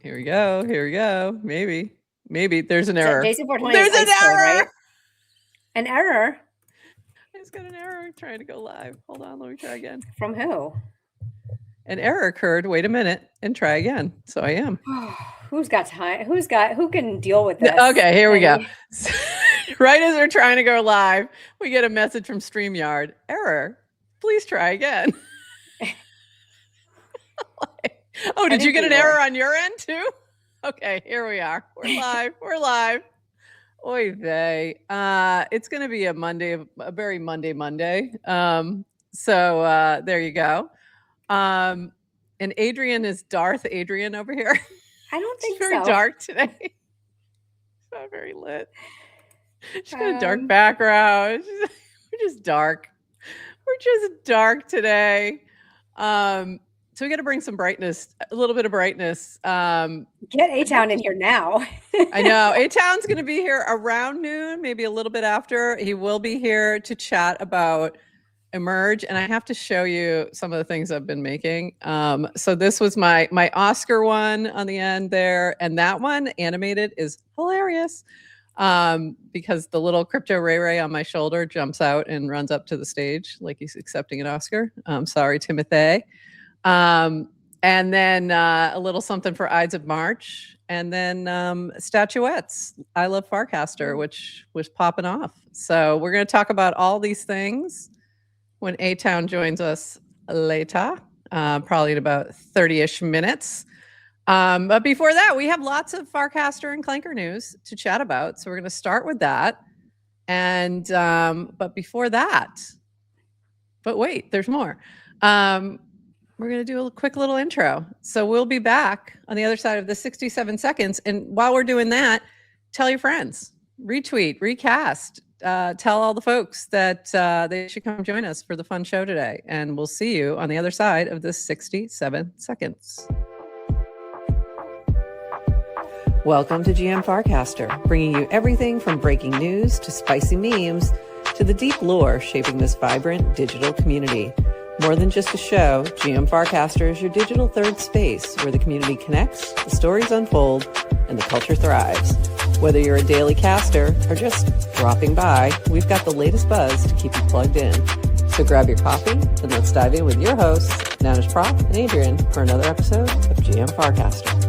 Here we go. Here we go. Maybe there's an error. JC420 There's an error. Right? An error. I just got an error trying to go live. Hold on, let me try again. From who? An error occurred. Wait a minute and try again. So I am. Who's got time? Who can deal with this? Okay, here we go. Right as we're trying to go live, we get a message from StreamYard. Error. Please try again. Oh, did you get an error on your end too? Okay, here we are. We're live. We're live. Oy vey. It's going to be a Monday, a very Monday. So there you go. And Adrienne is Darth Adrienne over here. I don't think it's very dark today. It's not very lit. She's got a dark background. We're just dark. We're just dark today. So we got to bring some brightness, a little bit of brightness. Get Atown in here now. I know. Atown's going to be here around noon, maybe a little bit after. He will be here to chat about Emerge, and I have to show you some of the things I've been making. So this was my Oscar one on the end there, and that one animated is hilarious because the little crypto Ray on my shoulder jumps out and runs up to the stage like he's accepting an Oscar. Sorry, Timothy. And then a little something for Ides of March, and then statuettes. I love Farcaster, which was popping off. So we're going to talk about all these things when Atown joins us later, probably in about 30-ish minutes. But before that, we have lots of Farcaster and Clanker news to chat about. So we're going to start with that. And but before that, but wait, there's more. We're going to do a quick little intro. So we'll be back on the other side of the 67 seconds. And while we're doing that, tell your friends, retweet, recast, tell all the folks that they should come join us for the fun show today. And we'll see you on the other side of the 67 seconds. Welcome to GM Farcaster, bringing you everything from breaking news to spicy memes to the deep lore shaping this vibrant digital community. More than just a show, GM Farcaster is your digital third space where the community connects, the stories unfold, and the culture thrives. Whether you're a daily caster or just dropping by, we've got the latest buzz to keep you plugged in. So grab your coffee and let's dive in with your hosts, NounishProf and Adrienne, for another episode of GM Farcaster.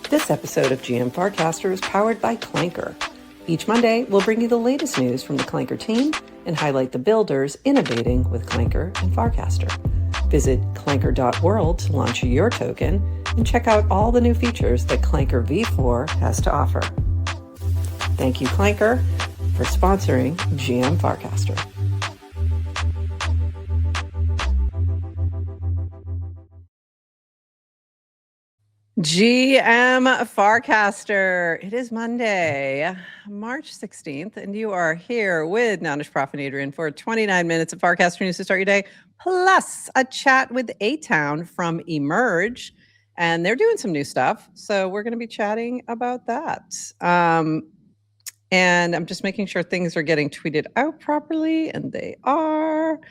This episode of GM Farcaster is powered by Clanker. Each Monday, we'll bring you the latest news from the Clanker team and highlight the builders innovating with Clanker and Farcaster. Visit clanker.world to launch your token and check out all the new features that Clanker V4 has to offer. Thank you, Clanker, for sponsoring GM Farcaster. GM Farcaster. It is Monday, March 16th, and you are here with NounishProf and Adrienne for 29 minutes of Farcaster news to start your day, plus a chat with Atown from Emerge, and they're doing some new stuff, so we're going to be chatting about that. And I'm just making sure things are getting tweeted out properly, and they are,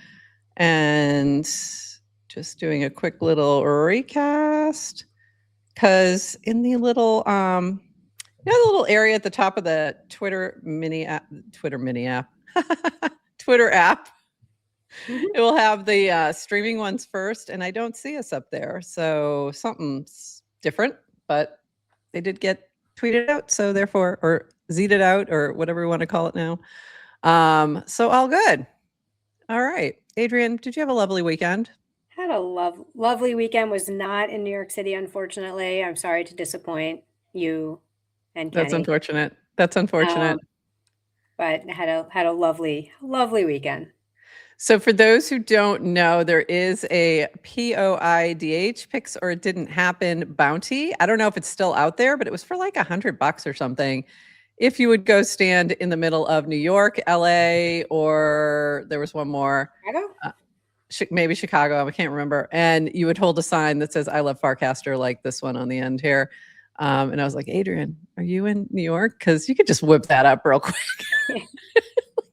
and just doing a quick little recast. Because in the little, the little area at the top of the Twitter app, it will have the streaming ones first, and I don't see us up there. So something's different, but they did get tweeted out, so therefore, or Z'd out, or whatever we want to call it now. So all good. All right. Adrienne, did you have a lovely weekend? Had a lovely weekend. Was not in New York City, unfortunately. I'm sorry to disappoint you and Kenny. That's unfortunate. That's unfortunate. But had a lovely weekend. So for those who don't know, there is a POIDH, Picks or It Didn't Happen bounty. I don't know if it's still out there, but it was for like $100 or something. If you would go stand in the middle of New York, LA, or there was one more. Chicago? Maybe Chicago, I can't remember. And you would hold a sign that says, I love Farcaster, like this one on the end here. And I was like, Adrienne, are you in New York? Because you could just whip that up real quick.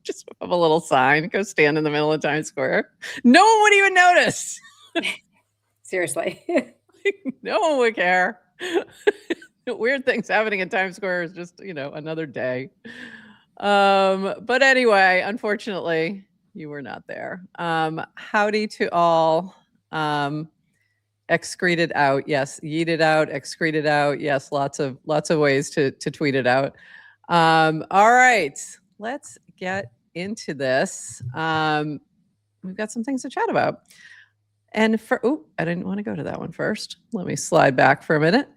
Just have a little sign, go stand in the middle of Times Square. No one would even notice. Seriously. No one would care. Weird things happening in Times Square is just, another day. But anyway, unfortunately, you were not there. Howdy to all. Excreted out. Yes. Yeeted out, excreted out. Yes. Lots of ways to tweet it out. All right. Let's get into this. We've got some things to chat about. And I didn't want to go to that one first. Let me slide back for a minute.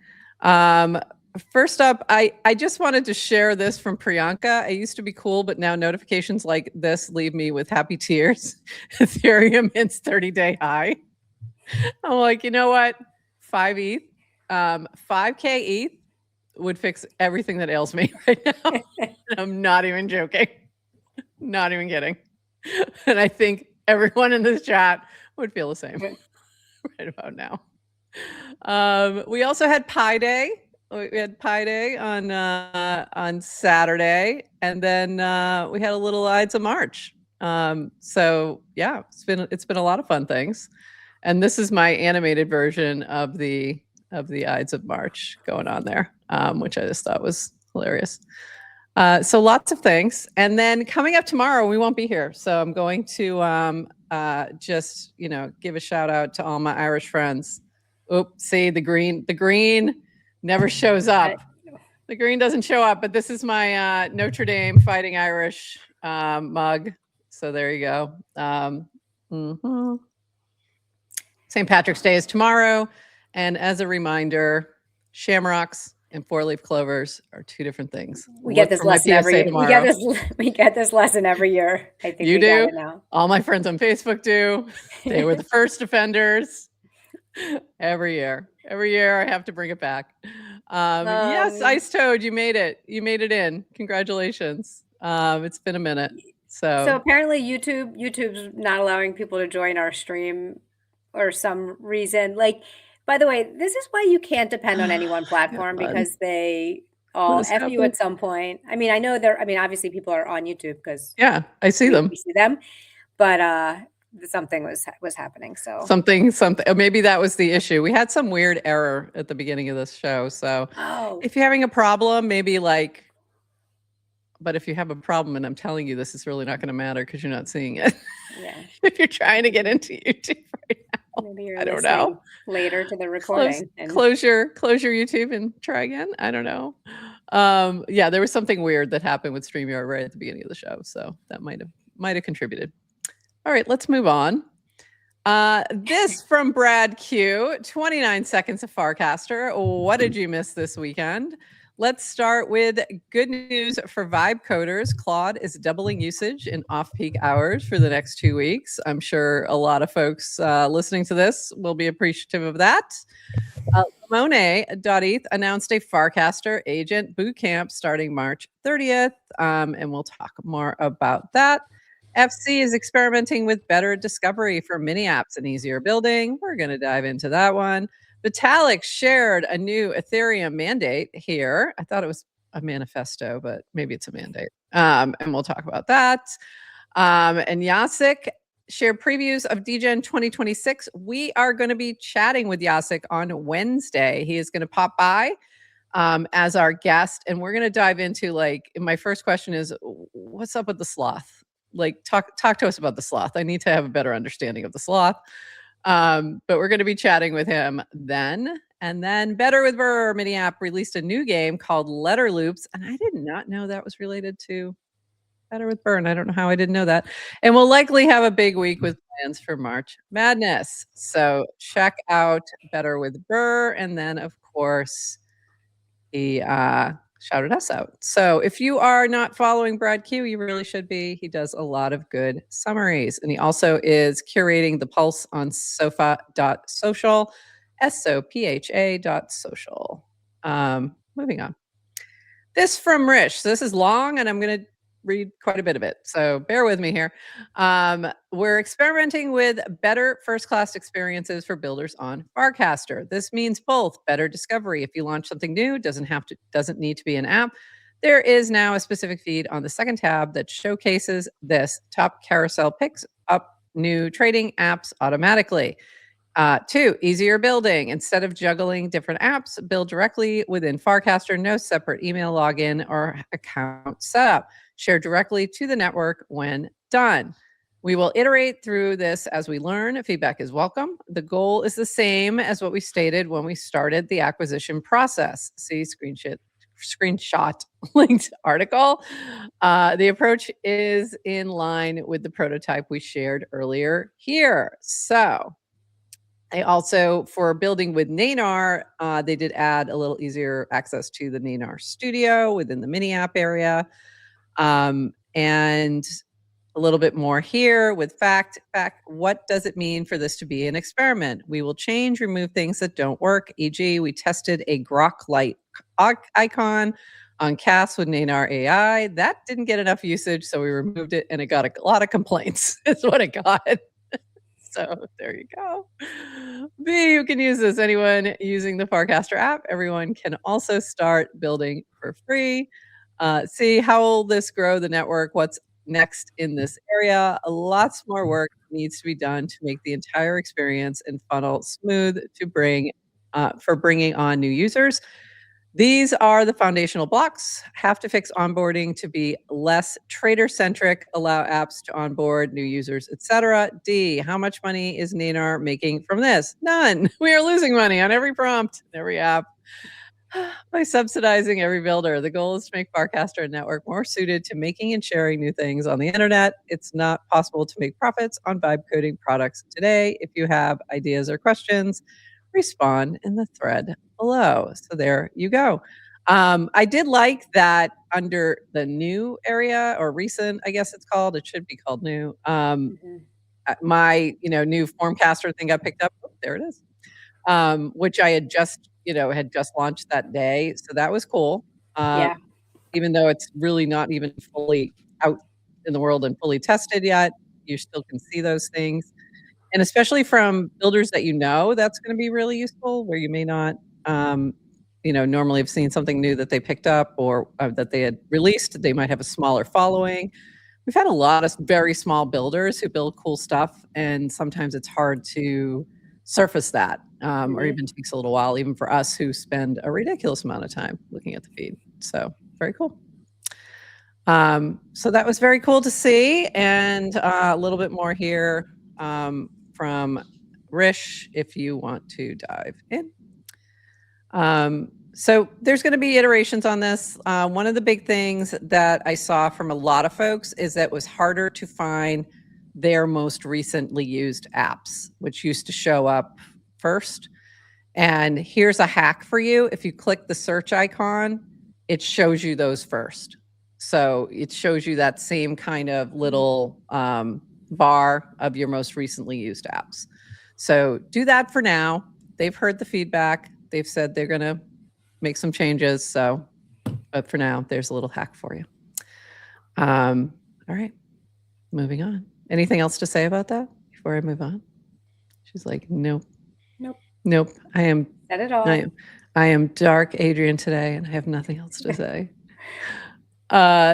First up, I just wanted to share this from Priyanka. I used to be cool, but now notifications like this leave me with happy tears. Ethereum hits 30-day high. I'm like, you know what? 5 ETH, 5K ETH would fix everything that ails me right now. I'm not even joking. Not even kidding. And I think everyone in this chat would feel the same right about now. We also had Pi Day. We had Pi Day on Saturday, and then we had a little Ides of March. So yeah, it's been a lot of fun things. And this is my animated version of the Ides of March going on there, which I just thought was hilarious. So lots of things. And then coming up tomorrow, we won't be here. So I'm going to just, give a shout out to all my Irish friends. Oops, see the green never shows up. The green doesn't show up, but this is my Notre Dame Fighting Irish mug. So there you go. St. Patrick's Day is tomorrow. And as a reminder, shamrocks and four-leaf clovers are two different things. We get this lesson every year. We get this lesson every year. I think you do. All my friends on Facebook do. They were the first offenders. Every year I have to bring it back. Yes, Ice Toad, you made it. You made it in. Congratulations. It's been a minute. So apparently YouTube's not allowing people to join our stream or some reason. Like, by the way, this is why you can't depend on any one platform, because they all F you at some point. I mean, I know obviously people are on YouTube because I see them. We see them, but something was happening. So something. Maybe that was the issue. We had some weird error at the beginning of this show. So if you're having a problem, maybe but if you have a problem and I'm telling you this is really not going to matter because you're not seeing it. Yeah. If you're trying to get into YouTube right now. Maybe you're listening later to the recording. Close your YouTube and try again. I don't know. Yeah, there was something weird that happened with StreamYard right at the beginning of the show. So that might have contributed. All right, let's move on. This from Brad Q, 29 seconds of Farcaster. What did you miss this weekend? Let's start with good news for vibe coders. Claude is doubling usage in off-peak hours for the next 2 weeks. I'm sure a lot of folks listening to this will be appreciative of that. Limone.eth announced a Farcaster agent bootcamp starting March 30th, and we'll talk more about that. FC is experimenting with better discovery for mini apps and easier building. We're going to dive into that one. Vitalik shared a new Ethereum mandate here. I thought it was a manifesto, but maybe it's a mandate. And we'll talk about that. And Jacek shared previews of DGen 2026. We are going to be chatting with Jacek on Wednesday. He is going to pop by as our guest, and we're going to dive into my first question is, what's up with the sloth? Talk to us about the sloth. I need to have a better understanding of the sloth. But we're going to be chatting with him then. And then Better with Burr mini app released a new game called Letter Loops. And I did not know that was related to Better with Burr. I don't know how I didn't know that. And we'll likely have a big week with plans for March Madness. So check out Better with Burr. And then, of course, he shouted us out. So if you are not following Brad Q, you really should be. He does a lot of good summaries. And he also is curating the Pulse on sofa.social, SOPHA.social. Moving on. This from Rish. This is long, and I'm going to read quite a bit of it, so bear with me here. We're experimenting with better first-class experiences for builders on Farcaster. This means both better discovery. If you launch something new, doesn't need to be an app. There is now a specific feed on the second tab that showcases this. Top carousel picks up new trading apps automatically. 2, easier building. Instead of juggling different apps, build directly within Farcaster. No separate email login or account setup. Share directly to the network when done. We will iterate through this as we learn. Feedback is welcome. The goal is the same as what we stated when we started the acquisition process. See screenshot linked article. The approach is in line with the prototype we shared earlier here. So they also, for building with Nanar, they did add a little easier access to the Nanar Studio within the mini app area. And a little bit more here with fact, what does it mean for this to be an experiment? We will remove things that don't work. E.g., we tested a Grok light icon on CAS with Nanar AI. That didn't get enough usage, so we removed it, and it got a lot of complaints. Is what it got. So there you go. B, you can use this. Anyone using the Farcaster app, everyone can also start building for free. C, how will this grow the network? What's next in this area? Lots more work needs to be done to make the entire experience and funnel smooth to for bringing on new users. These are the foundational blocks. Have to fix onboarding to be less trader-centric, allow apps to onboard new users, etc. D, how much money is Nanar making from this? None. We are losing money on every prompt, every app. By subsidizing every builder, the goal is to make Farcaster and Network more suited to making and sharing new things on the internet. It's not possible to make profits on vibe coding products today. If you have ideas or questions, respond in the thread below. So there you go. I did like that under the new area, or recent, I guess it's called. It should be called new. My new Formcaster thing got picked up. Oh, there it is. Which I had just launched that day. So that was cool. Yeah. Even though it's really not even fully out in the world and fully tested yet, you still can see those things. And especially from builders that that's going to be really useful, where you may not, normally have seen something new that they picked up or that they had released. They might have a smaller following. We've had a lot of very small builders who build cool stuff, and sometimes it's hard to surface that, or even takes a little while, even for us who spend a ridiculous amount of time looking at the feed. So very cool. So that was very cool to see, and a little bit more here from Rish if you want to dive in. So there's going to be iterations on this. One of the big things that I saw from a lot of folks is that it was harder to find their most recently used apps, which used to show up first. And here's a hack for you. If you click the search icon, it shows you those first. So it shows you that same kind of little bar of your most recently used apps. So do that for now. They've heard the feedback. They've said they're going to make some changes. So, but for now, there's a little hack for you. All right, moving on. Anything else to say about that before I move on? She's like, nope. Nope. I am. Said it all. I am dark Adrienne today, and I have nothing else to say.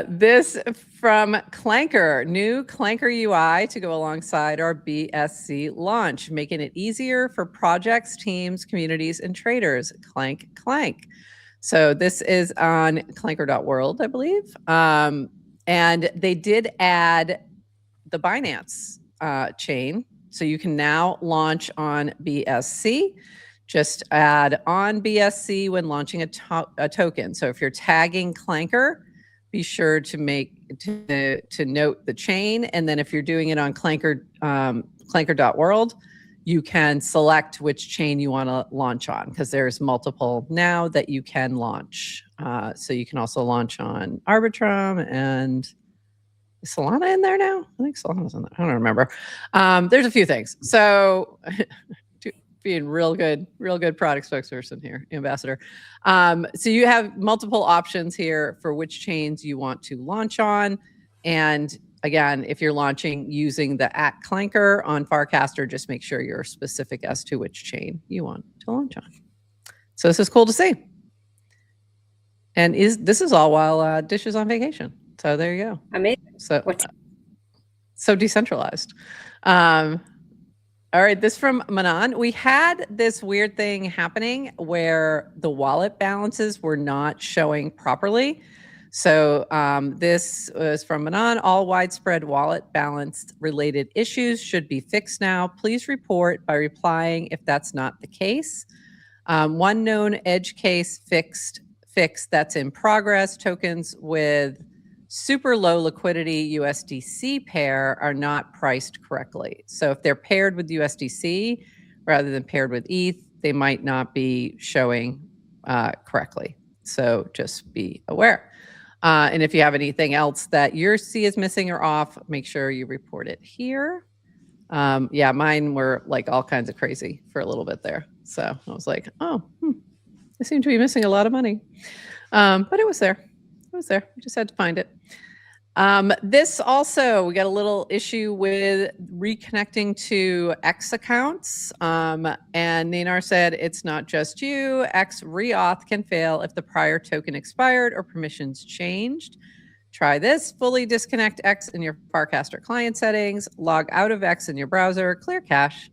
This from Clanker, new Clanker UI to go alongside our BSC launch, making it easier for projects, teams, communities, and traders. Clank. So this is on clanker.world, I believe. And they did add the Binance chain. So you can now launch on BSC. Just add on BSC when launching a token. So if you're tagging Clanker, be sure to note the chain. And then if you're doing it on clanker.world, you can select which chain you want to launch on, because there's multiple now that you can launch. So you can also launch on Arbitrum, and is Solana in there now? I think Solana's in there. I don't remember. There's a few things. So being real good product spokesperson here, ambassador. So you have multiple options here for which chains you want to launch on. And again, if you're launching using the @Clanker on Farcaster, just make sure you're specific as to which chain you want to launch on. So this is cool to see. And this is all while Dish is on vacation. So there you go. Amazing. So decentralized. All right, this from Manan. We had this weird thing happening where the wallet balances were not showing properly. So this was from Manan. All widespread wallet balance related issues should be fixed now. Please report by replying if that's not the case. One known edge case fix that's in progress. Tokens with super low liquidity USDC pair are not priced correctly. So if they're paired with USDC rather than paired with ETH, they might not be showing correctly. So just be aware. And if you have anything else that your C is missing or off, make sure you report it here. Yeah, mine were like all kinds of crazy for a little bit there. So I was like, oh, I seem to be missing a lot of money. But it was there. It was there. We just had to find it. This also, we got a little issue with reconnecting to X accounts. And Nanar said, it's not just you. X reauth can fail if the prior token expired or permissions changed. Try this. Fully disconnect X in your Farcaster client settings, log out of X in your browser, clear cache,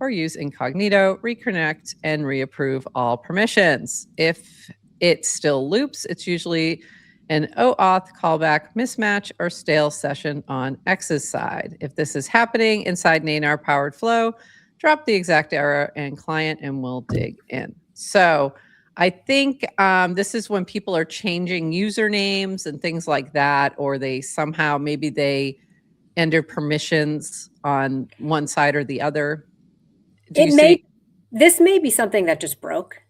or use incognito, reconnect, and reapprove all permissions. If it still loops, it's usually an OAuth callback mismatch or stale session on X's side. If this is happening inside Nanar powered flow, drop the exact error and client and we'll dig in. So I think this is when people are changing usernames and things like that, or they somehow, maybe they enter permissions on one side or the other. This may be something that just broke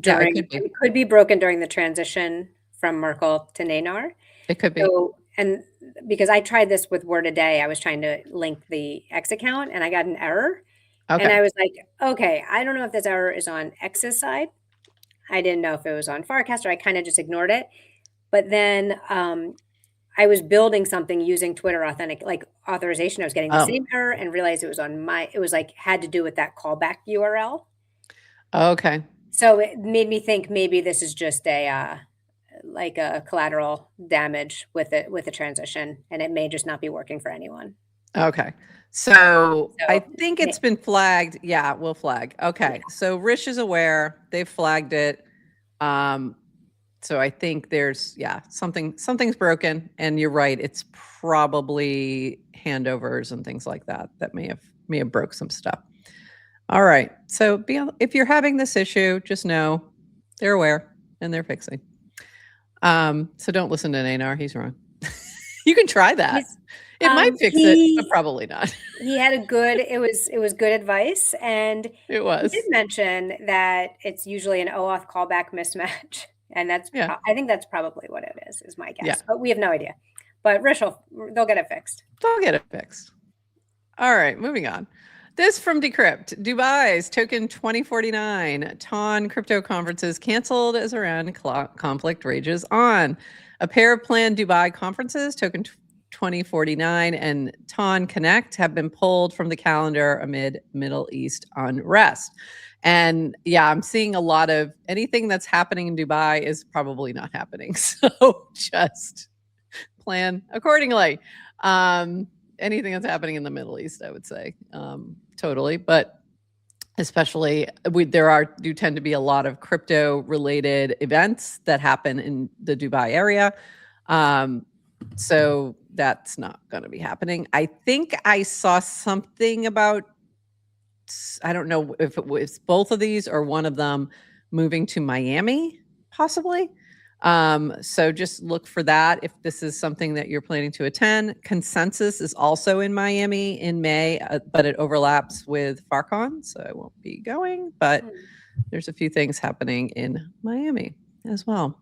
during, yeah, it could be broken during the transition from Merkle to Nanar. It could be. So, and because I tried this with Word a Day, I was trying to link the X account and I got an error. Okay. And I was like, okay, I don't know if this error is on X's side. I didn't know if it was on Farcaster. I kind of just ignored it. But then I was building something using Twitter authorization. I was getting the same error and realized it was on it was like, had to do with that callback URL. Okay. So it made me think maybe this is just a collateral damage with the transition, and it may just not be working for anyone. Okay. So I think it's been flagged. Yeah, we'll flag. Okay. Yeah. So Rish is aware. They've flagged it. So I think there's, something's broken. And you're right. It's probably handovers and things like that may have broke some stuff. All right. So if you're having this issue, just know they're aware and they're fixing. So don't listen to Nanar. He's wrong. You can try that. It might fix it, but probably not. He had it was good advice. And it was. He did mention that it's usually an OAuth callback mismatch. And I think that's probably what it is my guess. Yeah. But we have no idea. But Rish, they'll get it fixed. They'll get it fixed. All right, moving on. This from Decrypt. Dubai's token 2049. TON crypto conferences canceled as Iran conflict rages on. A pair of planned Dubai conferences, token 2049 and TON Connect, have been pulled from the calendar amid Middle East unrest. And yeah, I'm seeing a lot of anything that's happening in Dubai is probably not happening. So just plan accordingly. Anything that's happening in the Middle East, I would say, totally. But especially, there do tend to be a lot of crypto-related events that happen in the Dubai area. So that's not going to be happening. I think I saw something about, I don't know if it was both of these or one of them moving to Miami, possibly. So just look for that if this is something that you're planning to attend. Consensus is also in Miami in May, but it overlaps with Farcon, so I won't be going, but there's a few things happening in Miami as well.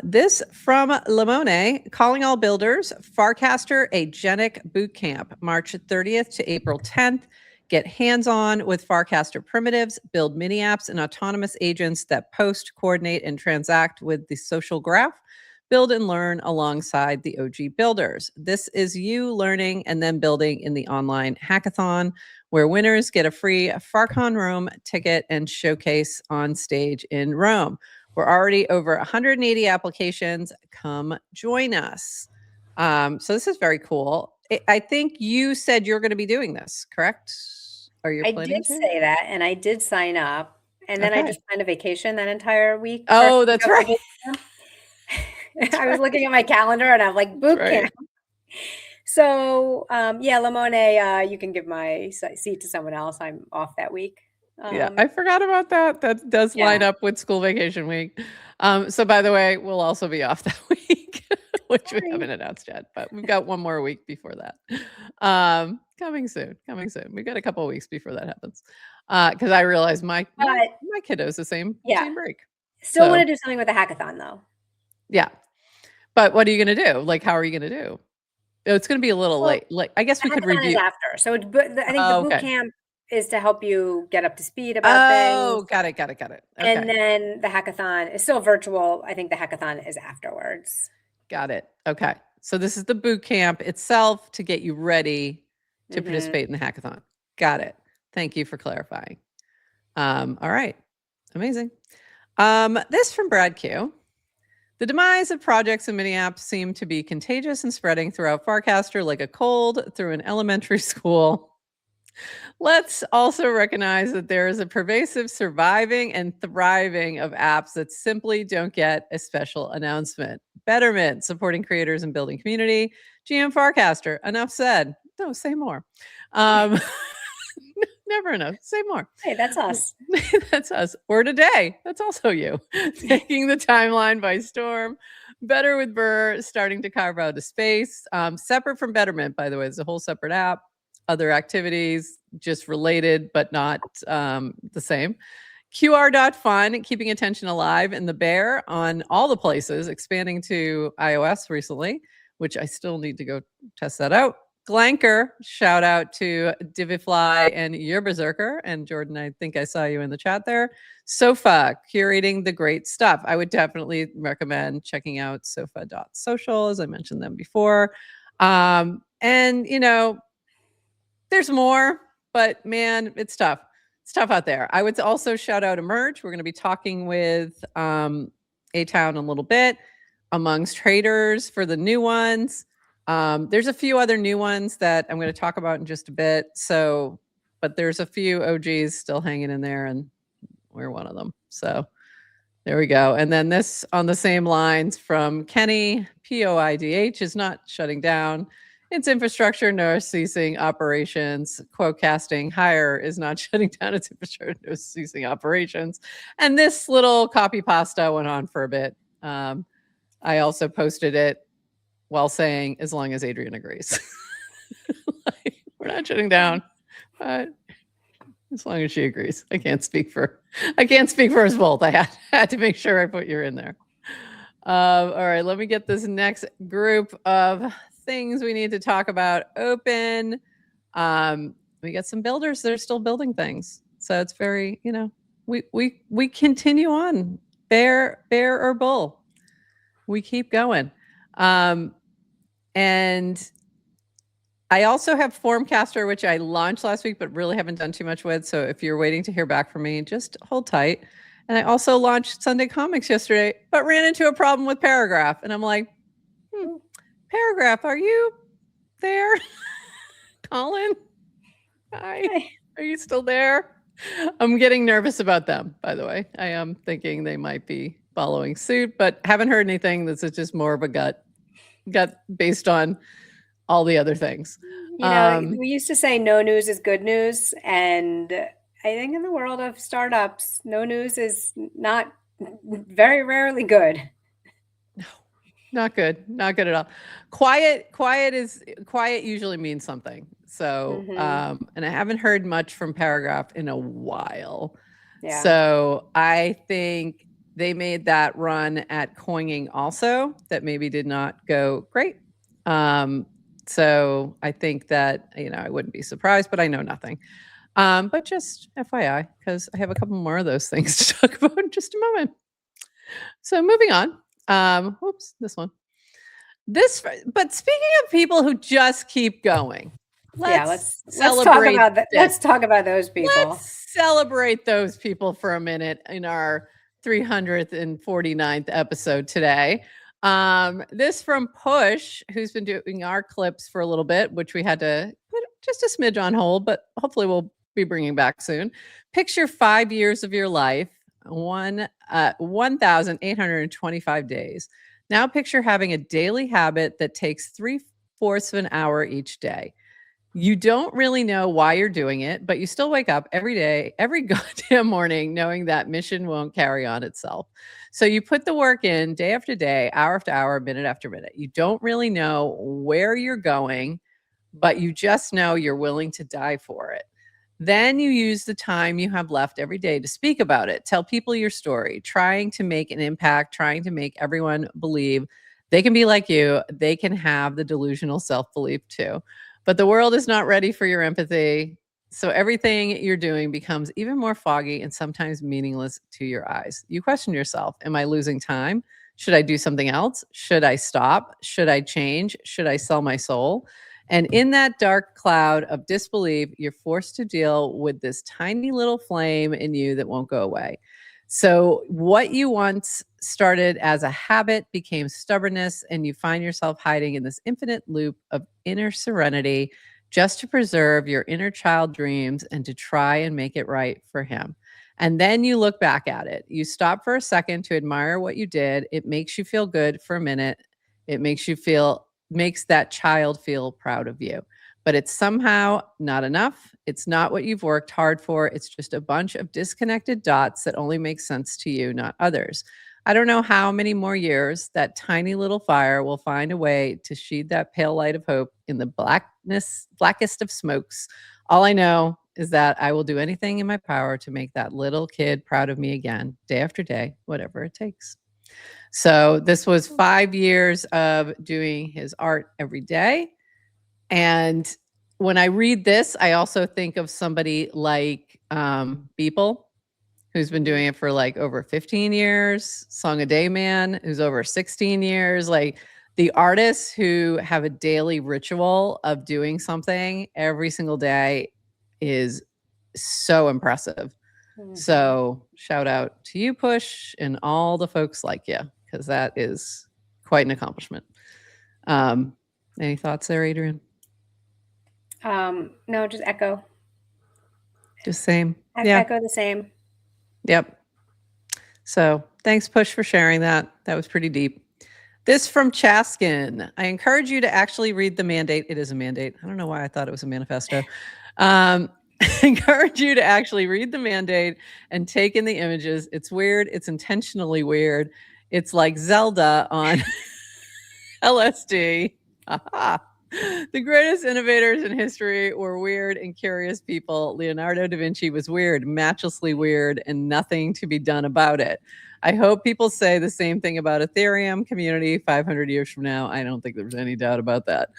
This from Limone, calling all builders, Farcaster Agenic Bootcamp, March 30th to April 10th. Get hands-on with Farcaster primitives, build mini apps and autonomous agents that post, coordinate, and transact with the social graph. Build and learn alongside the OG builders. This is you learning and then building in the online hackathon, where winners get a free Farcon Rome ticket and showcase on stage in Rome. We're already over 180 applications. Come join us. So this is very cool. I think you said you're going to be doing this, correct? Are you planning did to? say that, and I did sign up, and then I just planned a vacation that entire week. Oh, that's right. I was looking at my calendar, and I'm like, boot camp. So, yeah, Lamone, you can give my seat to someone else. I'm off that week. Yeah, I forgot about that. That does line up with school vacation week. So by the way, we'll also be off that week, which we haven't announced yet, but we've got one more week before that. Coming soon. We've got a couple of weeks before that happens. Because I realize my kiddo's the same break. Still want to do something with the hackathon though. Yeah. But what are you going to do? Like, how are you going to do? It's going to be a little late. Like, I guess we could review after. So I think the boot camp is to help you get up to speed about things. Oh, got it. Okay. And then the hackathon is still virtual. I think the hackathon is afterwards. Got it. Okay. So this is the boot camp itself to get you ready to participate in the hackathon. Got it. Thank you for clarifying. All right. Amazing. This from Brad Q. The demise of projects and mini apps seem to be contagious and spreading throughout Farcaster like a cold through an elementary school. Let's also recognize that there is a pervasive surviving and thriving of apps that simply don't get a special announcement. Betterment, supporting creators and building community. GM Farcaster, enough said. No, say more. Never enough. Say more. Hey, that's us. That's us. Or today. That's also you. Taking the timeline by storm. Better with Burr, starting to carve out a space. Separate from Betterment, by the way. It's a whole separate app. Other activities, just related, but not the same. QR.fun, keeping attention alive in the bear on all the places, expanding to iOS recently, which I still need to go test that out. Clanker, shout out to Divifly and your Berserker. And Jordan, I think I saw you in the chat there. Sofa, curating the great stuff. I would definitely recommend checking out sofa.social, as I mentioned them before. And, you know, there's more, but man, it's tough. It's tough out there. I would also shout out Emerge. We're going to be talking with atown in a little bit amongst traders for the new ones. There's a few other new ones that I'm going to talk about in just a bit. So, but there's a few OGs still hanging in there, and we're one of them. So there we go. And then this on the same lines from Kenny, POIDH is not shutting down. Its infrastructure, no ceasing operations. Quote-casting, hire is not shutting down its infrastructure, no ceasing operations. And this little copy pasta went on for a bit. I also posted it while saying, as long as Adrienne agrees. Like, we're not shutting down, but as long as she agrees. I can't speak for us both. I had to make sure I put you in there. All right, let me get this next group of things we need to talk about open. We got some builders that are still building things. So it's very, you know, we continue on, bear or bull. We keep going. And I also have Formcaster, which I launched last week, but really haven't done too much with. So if you're waiting to hear back from me, just hold tight. And I also launched Sunday Comics yesterday, but ran into a problem with Paragraph. And I'm like, Paragraph, are you there? Colin? Hi. Are you still there? I'm getting nervous about them, by the way. I am thinking they might be following suit, but haven't heard anything. This is just more of a gut based on all the other things. You know, we used to say no news is good news. And I think in the world of startups, no news is not very rarely good. No, not good. Not good at all. Quiet usually means something. So, and I haven't heard much from Paragraph in a while. Yeah. So I think they made that run at Coining also that maybe did not go great. So I think that, you know, I wouldn't be surprised, but I know nothing. But just FYI, because I have a couple more of those things to talk about in just a moment. So moving on. Whoops, this one. But speaking of people who just keep going, let's celebrate. Let's talk about those people. Let's celebrate those people for a minute in our 349th episode today. This from Push, who's been doing our clips for a little bit, which we had to put just a smidge on hold, but hopefully we'll be bringing back soon. Picture 5 years of your life, 1,825 days. Now picture having a daily habit that takes 3/4 of an hour each day. You don't really know why you're doing it, but you still wake up every day, every goddamn morning, knowing that mission won't carry on itself. So you put the work in day after day, hour after hour, minute after minute. You don't really know where you're going, but you just know you're willing to die for it. Then you use the time you have left every day to speak about it, tell people your story, trying to make an impact, trying to make everyone believe they can be like you, they can have the delusional self-belief too. But the world is not ready for your empathy. So everything you're doing becomes even more foggy and sometimes meaningless to your eyes. You question yourself, am I losing time? Should I do something else? Should I stop? Should I change? Should I sell my soul? And in that dark cloud of disbelief, you're forced to deal with this tiny little flame in you that won't go away. So what you once started as a habit became stubbornness, and you find yourself hiding in this infinite loop of inner serenity just to preserve your inner child dreams and to try and make it right for him. And then you look back at it. You stop for a second to admire what you did. It makes you feel good for a minute. It makes that child feel proud of you. But it's somehow not enough. It's not what you've worked hard for. It's just a bunch of disconnected dots that only make sense to you, not others. I don't know how many more years that tiny little fire will find a way to sheathe that pale light of hope in the blackest of smokes. All I know is that I will do anything in my power to make that little kid proud of me again, day after day, whatever it takes. So this was 5 years of doing his art every day. And when I read this, I also think of somebody like Beeple, who's been doing it for like over 15 years, Song a Day Man, who's over 16 years, like the artists who have a daily ritual of doing something every single day is so impressive. Mm-hmm. So shout out to you, Push, and all the folks like you, because that is quite an accomplishment. Any thoughts there, Adrienne? No, just echo. Just same. Echo the same. Yep. So thanks, Push, for sharing that. That was pretty deep. This from Chaskin. I encourage you to actually read the mandate. It is a mandate. I don't know why I thought it was a manifesto. I encourage you to actually read the mandate and take in the images. It's weird. It's intentionally weird. It's like Zelda on LSD. Aha. The greatest innovators in history were weird and curious people. Leonardo da Vinci was weird, matchlessly weird, and nothing to be done about it. I hope people say the same thing about Ethereum community 500 years from now. I don't think there's any doubt about that.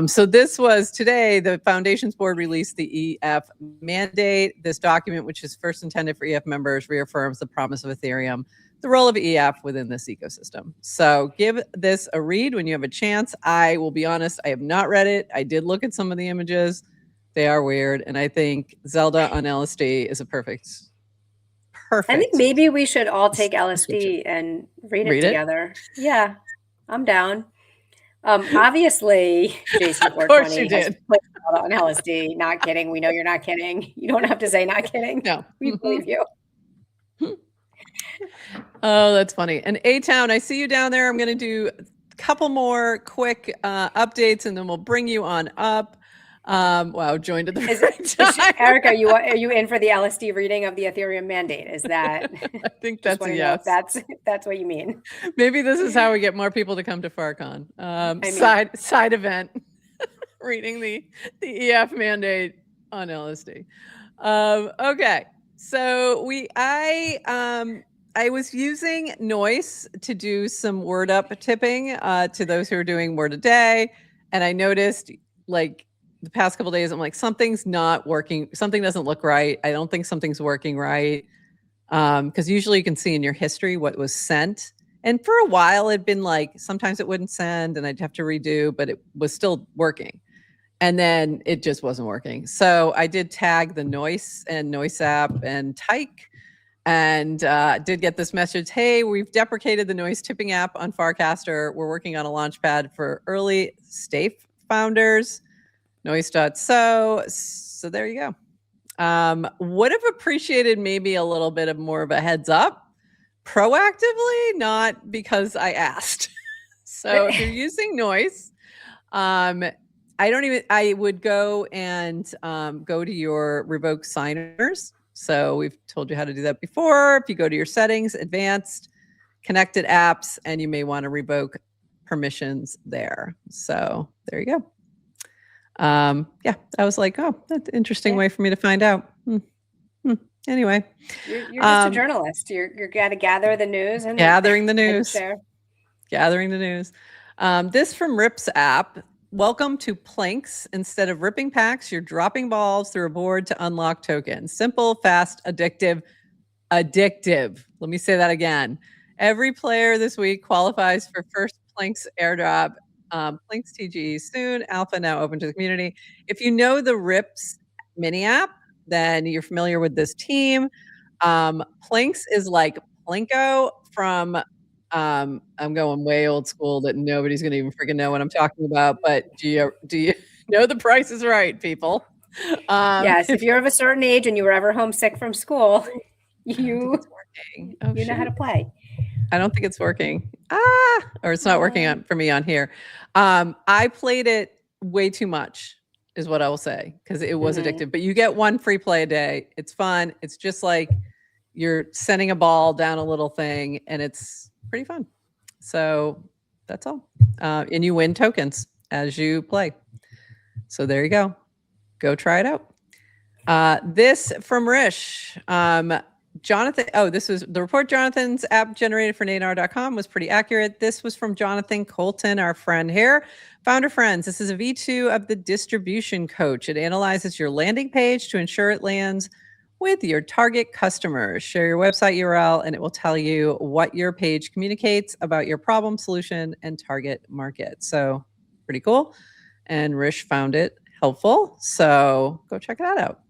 So this was today, the Foundations Board released the EF mandate. This document, which is first intended for EF members, reaffirms the promise of Ethereum, the role of EF within this ecosystem. So give this a read when you have a chance. I will be honest, I have not read it. I did look at some of the images. They are weird. And I think Zelda on LSD is a perfect. I think maybe we should all take LSD and read it together. Yeah, I'm down. Obviously, Jason 420 has put on LSD. Not kidding. We know you're not kidding. You don't have to say not kidding. No. We believe you. Oh, that's funny. And A-Town, I see you down there. I'm going to do a couple more quick updates, and then we'll bring you on up. Wow, joined at the right time. Erica, are you in for the LSD reading of the Ethereum mandate? Is that? I think that's a yes. That's what you mean. Maybe this is how we get more people to come to FarCon. Side event, reading the EF mandate on LSD. Okay, so I was using Noise to do some word up tipping to those who are doing word a day, and I noticed like the past couple of days, I'm like, something's not working. Something doesn't look right. I don't think something's working right. Because usually you can see in your history what was sent. And for a while, it'd been like, sometimes it wouldn't send and I'd have to redo, but it was still working. And then it just wasn't working. So I did tag the Noise and Noise app and Tyke and did get this message. Hey, we've deprecated the noise tipping app on Farcaster. We're working on a launchpad for early stage founders. Noise.so. So there you go. Would have appreciated maybe a little bit of more of a heads up proactively, not because I asked. So if you're using noise, I would go and go to your revoke signers. So we've told you how to do that before. If you go to your settings, advanced, connected apps, and you may want to revoke permissions there. So there you go. Yeah, I was like, oh, that's an interesting way for me to find out. Anyway, you're just a journalist. You're got to gather the news and gathering the news. Share. Gathering the news. This from Rip's app. Welcome to Planks. Instead of ripping packs, you're dropping balls through a board to unlock tokens. Simple, fast, addictive. Addictive. Let me say that again. Every player this week qualifies for first Planks airdrop. Planks TGE soon. Alpha now open to the community. If you know the Rips mini app, then you're familiar with this team. Planks is like Plinko from I'm going way old school that nobody's going to even freaking know what I'm talking about. But do you know The Price is Right, people? Yes, if you're of a certain age and you were ever homesick from school, you know how to play. I don't think it's working. Or it's not working for me on here. I played it way too much, is what I will say, because it was addictive. But you get one free play a day. It's fun. It's just like you're sending a ball down a little thing, and it's pretty fun. So that's all. And you win tokens as you play. So there you go. Go try it out. This from Rish. Jonathan, this was the report Jonathan's app generated for nanar.com was pretty accurate. This was from Jonathan Colton, our friend here. Founder Friends, this is a V2 of the distribution coach. It analyzes your landing page to ensure it lands with your target customers. Share your website URL and it will tell you what your page communicates about your problem, solution, and target market. So pretty cool. And Rish found it helpful. So go check that out.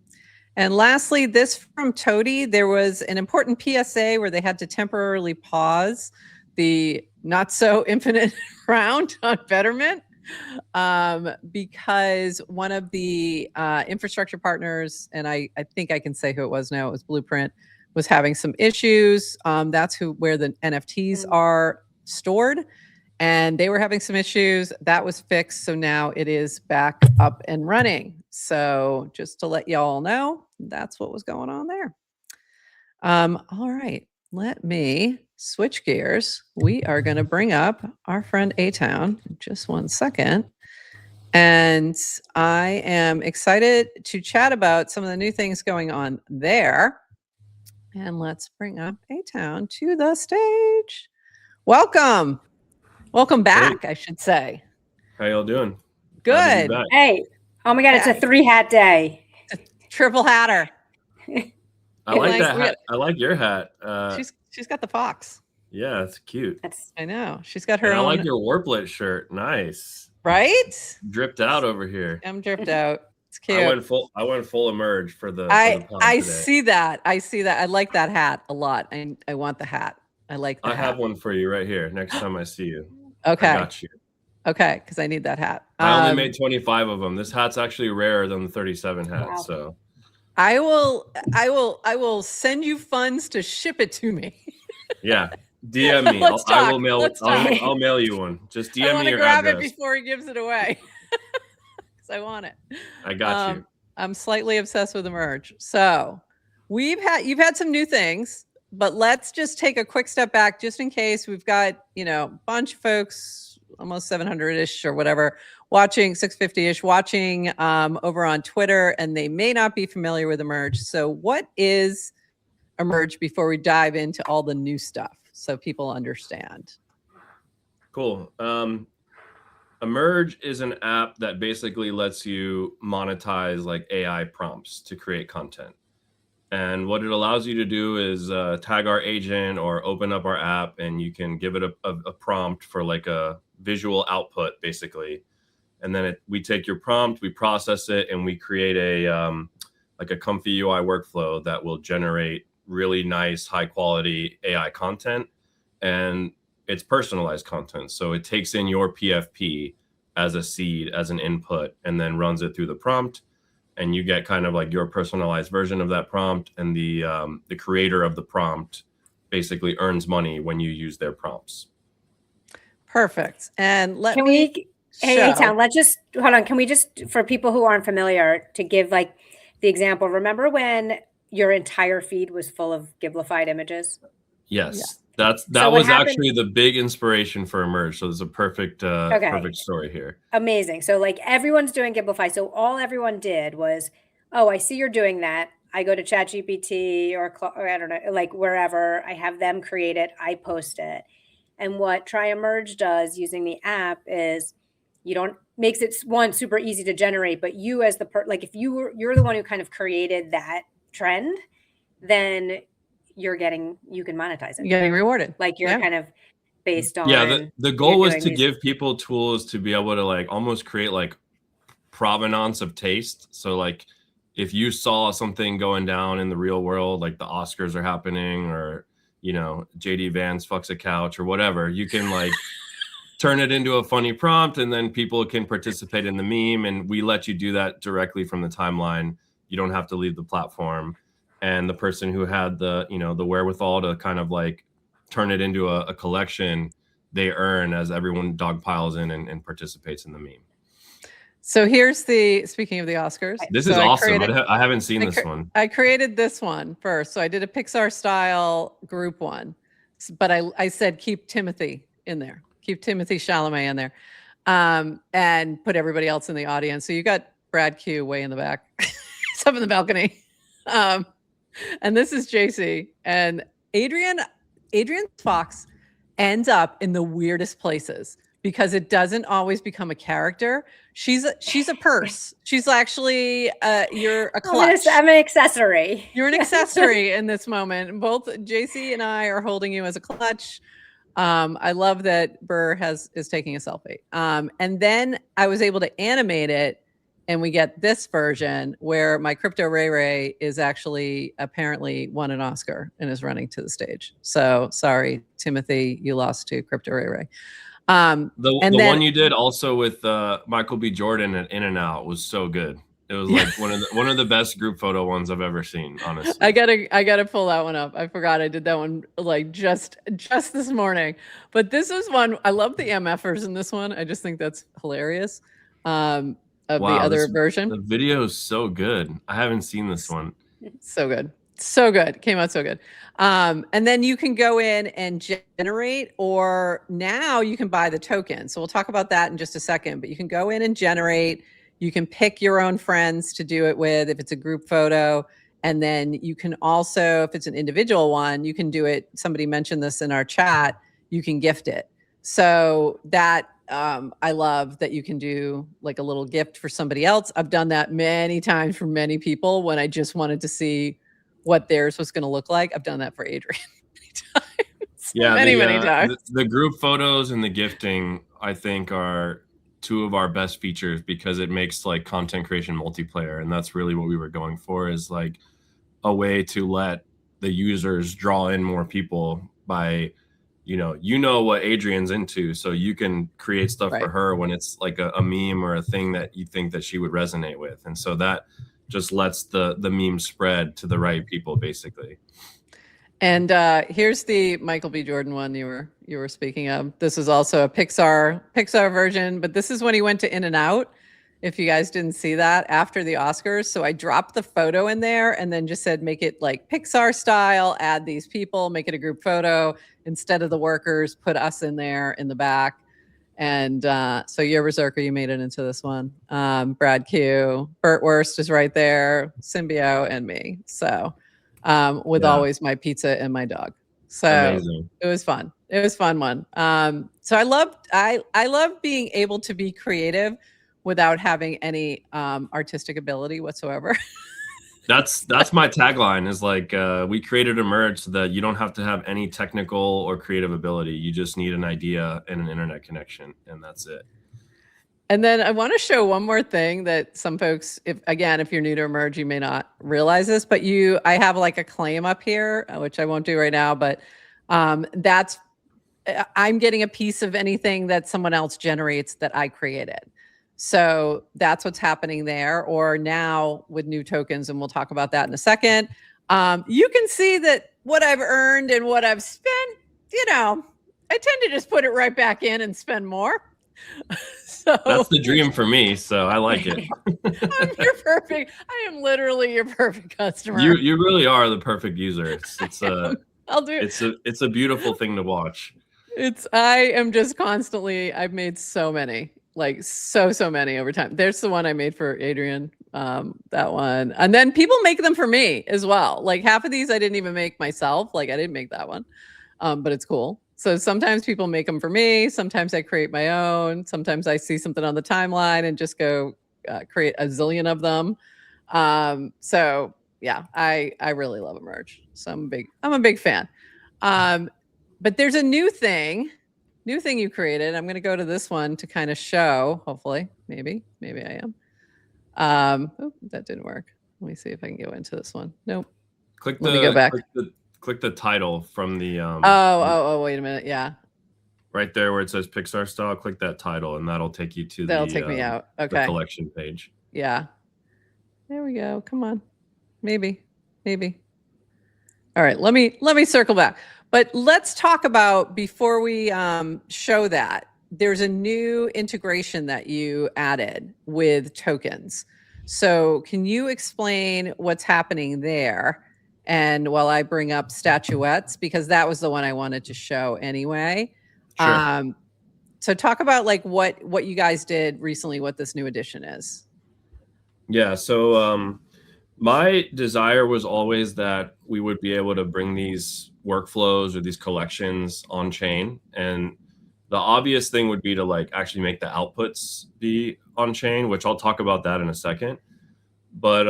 And lastly, this from Toady, there was an important PSA where they had to temporarily pause the not so infinite round on Betterment because one of the infrastructure partners, and I think I can say who it was now, it was Blueprint, was having some issues. That's where the NFTs are stored. And they were having some issues. That was fixed. So now it is back up and running. So just to let y'all know, that's what was going on there. All right. Let me switch gears. We are going to bring up our friend Atown in just one second. And I am excited to chat about some of the new things going on there. And let's bring up Atown to the stage. Welcome. Welcome back, I should say. How y'all doing? Good. Hey, oh my God, it's a 3-hat day. Triple hatter. I like that hat. I like your hat. She's got the fox. Yeah, it's cute. I know. She's got her own. I like your Warplet shirt. Nice. Right? Dripped out over here. I'm dripped out. It's cute. I went full emerge for the I see that. I see that. I like that hat a lot. I want the hat. I like the hat. I have one for you right here next time I see you. Okay. I got you. Okay, because I need that hat. I only made 25 of them. This hat's actually rarer than the 37 hat. Wow. So I will send you funds to ship it to me. Yeah. DM me. I'll mail you one. Just DM me your grab address. It before he gives it away. Because I want it. I got you. I'm slightly obsessed with the merge. So you've had some new things. But let's just take a quick step back just in case we've got, a bunch of folks, almost 700-ish or whatever, watching 650-ish, watching over on Twitter, and they may not be familiar with Emerge. So what is Emerge before we dive into all the new stuff so people understand? Cool. Emerge is an app that basically lets you monetize like AI prompts to create content. And what it allows you to do is tag our agent or open up our app, and you can give it a prompt for like a visual output, basically. And then we take your prompt, we process it, and we create a like a comfy UI workflow that will generate really nice, high quality AI content, and it's personalized content. So it takes in your PFP as a seed, as an input, and then runs it through the prompt, and you get kind of like your personalized version of that prompt. And the creator of the prompt basically earns money when you use their prompts. Perfect. And Hey, Atown, let's just hold on. Can we just, for people who aren't familiar, to give like the example, remember when your entire feed was full of Giblified images? Yes. Yeah. That was actually the big inspiration for Emerge. So there's a perfect perfect story here. Amazing. So like everyone's doing Giblify. So all everyone did was, oh, I see you're doing that. I go to ChatGPT or I don't know, like wherever, I have them create it, I post it. And what Try Emerge does using the app is makes it one super easy to generate, but you as the like if you're the one who kind of created that trend, then you can monetize it. You're getting rewarded. Like you're kind of based on. Yeah, the goal was to give people tools to be able to like almost create like provenance of taste. So like if you saw something going down in the real world, like the Oscars are happening, or JD Vance fucks a couch or whatever, you can like turn it into a funny prompt, and then people can participate in the meme, and we let you do that directly from the timeline. You don't have to leave the platform. And the person who had the the wherewithal to kind of like turn it into a collection, they earn as everyone dog piles in and participates in the meme. So speaking of the Oscars. This is awesome. I haven't seen this one. I created this one first. So I did a Pixar style group one, but I said, keep Timothy in there. Keep Timothy Chalamet in there, and put everybody else in the audience. So you got Brad Q way in the back. He's up in the balcony. And this is JC. And Adrienne Fox ends up in the weirdest places because it doesn't always become a character. She's a purse. She's actually you're a clutch. I'm an accessory. You're an accessory in this moment. Both JC and I are holding you as a clutch. I love that Burr is taking a selfie. And then I was able to animate it, and we get this version where my Crypto Ray is actually apparently won an Oscar and is running to the stage. So sorry, Timothy, you lost to Crypto Ray. The one you did also with Michael B. Jordan at In-N-Out was so good. It was like one of the best group photo ones I've ever seen, honestly. I gotta pull that one up. I forgot I did that one like just this morning. But this was one, I love the MFers in this one. I just think that's hilarious. The other version. The video is so good. I haven't seen this one. So good. So good. Came out so good. And then you can go in and generate, or now you can buy the token. So we'll talk about that in just a second, but you can go in and generate. You can pick your own friends to do it with if it's a group photo. And then you can also, if it's an individual one, you can do it. Somebody mentioned this in our chat. You can gift it. So that I love that you can do like a little gift for somebody else. I've done that many times for many people when I just wanted to see what theirs was going to look like. I've done that for Adrienne many times. Yeah, many times. The group photos and the gifting, I think, are two of our best features because it makes like content creation multiplayer, and that's really what we were going for, is like a way to let the users draw in more people by what Adrienne's into, so you can create stuff for her when it's like a meme or a thing that you think that she would resonate with, and so that just lets the meme spread to the right people, basically. And here's the Michael B. Jordan one you were speaking of. This is also a Pixar version, but this is when he went to In-N-Out. If you guys didn't see that after the Oscars, so I dropped the photo in there and then just said make it like Pixar style. Add these people, make it a group photo instead of the workers. Put us in there in the back. And so you're Berserker, you made it into this one. Brad Q, Burt Wurst is right there, Symbio, and me. So with always my pizza and my dog. So amazing. It was fun. It was a fun one. So I love being able to be creative without having any artistic ability whatsoever. That's my tagline, is like we created Emerge so that you don't have to have any technical or creative ability. You just need an idea and an internet connection, and that's it. And then I want to show one more thing that some folks, if you're new to Emerge, you may not realize this, but I have like a claim up here, which I won't do right now, but I'm getting a piece of anything that someone else generates that I created. So that's what's happening there. Or now with new tokens, and we'll talk about that in a second, you can see that what I've earned and what I've spent, I tend to just put it right back in and spend more. So that's the dream for me. So I like it. I'm your perfect. I am literally your perfect customer. You really are the perfect user. I'll do it. It's a beautiful thing to watch. I am just constantly. I've made so many, like so many over time. There's the one I made for Adrienne. That one, and then people make them for me as well. Like half of these I didn't even make myself. Like I didn't make that one, but it's cool. So sometimes people make them for me. Sometimes I create my own. Sometimes I see something on the timeline and just go create a zillion of them. So yeah, I really love Emerge. So I'm a big fan. But there's a new thing you created. I'm going to go to this one to kind of show, hopefully, maybe I am. Oh, that didn't work. Let me see if I can go into this one. Nope. Let me go back. Click the title from the wait a minute. Yeah. Right there where it says Pixar style, click that title and that'll take you to that'll take me out. Okay. The collection page. Yeah. There we go. Come on. Maybe. All right, let me circle back. But let's talk about, before we show that, there's a new integration that you added with tokens. So can you explain what's happening there? And while I bring up statuettes, because that was the one I wanted to show anyway. Sure. So talk about like what you guys did recently, what this new edition is. Yeah, so my desire was always that we would be able to bring these workflows or these collections on chain. And the obvious thing would be to like actually make the outputs be on chain, which I'll talk about that in a second. But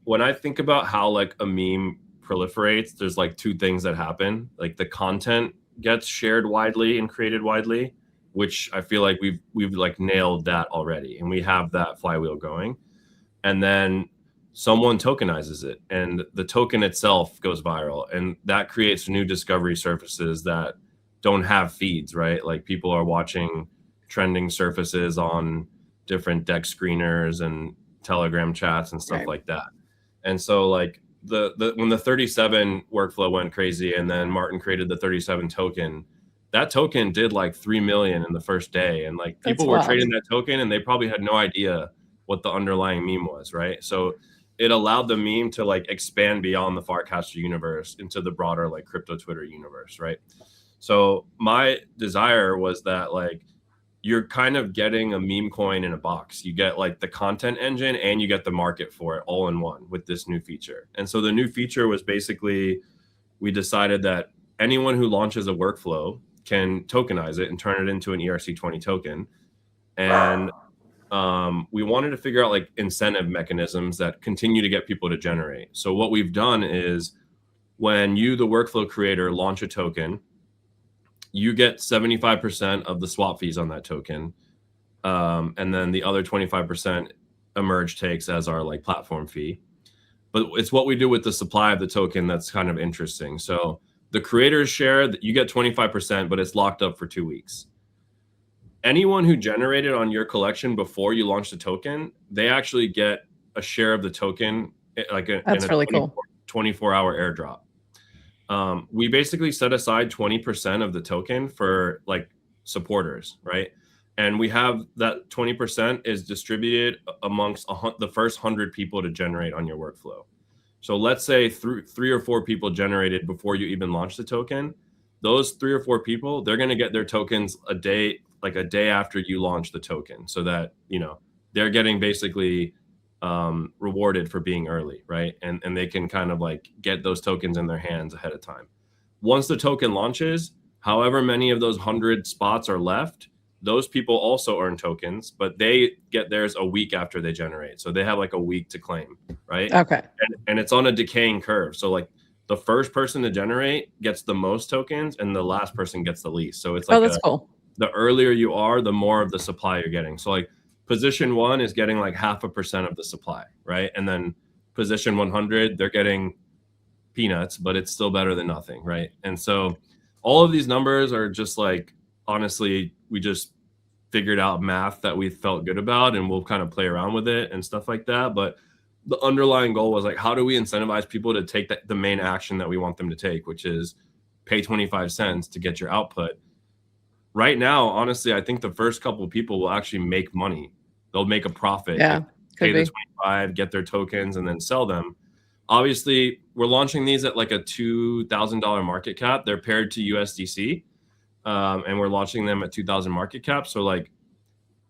when I think about how like a meme proliferates, there's like two things that happen. Like the content gets shared widely and created widely, which I feel like we've like nailed that already, and we have that flywheel going. And then someone tokenizes it, and the token itself goes viral, and that creates new discovery surfaces that don't have feeds, right? Like people are watching trending surfaces on different deck screeners and Telegram chats and stuff like that. And so like when the 37 workflow went crazy, and then Martin created the 37 token, that token did like 3 million in the first day. And like people were trading that token and they probably had no idea what the underlying meme was, right? So it allowed the meme to like expand beyond the Farcaster universe into the broader like crypto Twitter universe, right? So my desire was that like you're kind of getting a meme coin in a box. You get like the content engine and you get the market for it all in one with this new feature. And so the new feature was basically, we decided that anyone who launches a workflow can tokenize it and turn it into an ERC20 token. And we wanted to figure out like incentive mechanisms that continue to get people to generate. So what we've done is when you, the workflow creator, launch a token, you get 75% of the swap fees on that token. And then the other 25% Emerge takes as our like platform fee. But it's what we do with the supply of the token that's kind of interesting. So the creators share that you get 25%, but it's locked up for 2 weeks. Anyone who generated on your collection before you launch the token, they actually get a share of the token, like that's really cool. 24-hour airdrop. We basically set aside 20% of the token for like supporters, right? And we have that 20% is distributed amongst the first 100 people to generate on your workflow. So let's say 3 or 4 people generated before you even launch the token. Those 3 or 4 people, they're going to get their tokens a day after you launch the token, so that, you know, they're getting basically rewarded for being early, right? And they can kind of like get those tokens in their hands ahead of time. Once the token launches, however many of those 100 spots are left, those people also earn tokens, but they get theirs a week after they generate. So they have like a week to claim, right? Okay. And it's on a decaying curve. So like the first person to generate gets the most tokens and the last person gets the least. So it's like, that's cool. The earlier you are, the more of the supply you're getting. So like position 1 is getting like 0.5% of the supply, right? And then position 100, they're getting peanuts, but it's still better than nothing, right? And so all of these numbers are just like, honestly, we just figured out math that we felt good about, and we'll kind of play around with it and stuff like that. But the underlying goal was like, how do we incentivize people to take the main action that we want them to take, which is pay 25 cents to get your output. Right now, honestly, I think the first couple of people will actually make money. They'll make a profit. Yeah, pay the 25, get their tokens, and then sell them. Obviously, we're launching these at like a $2,000 market cap. They're paired to USDC, and we're launching them at 2,000 market cap. So like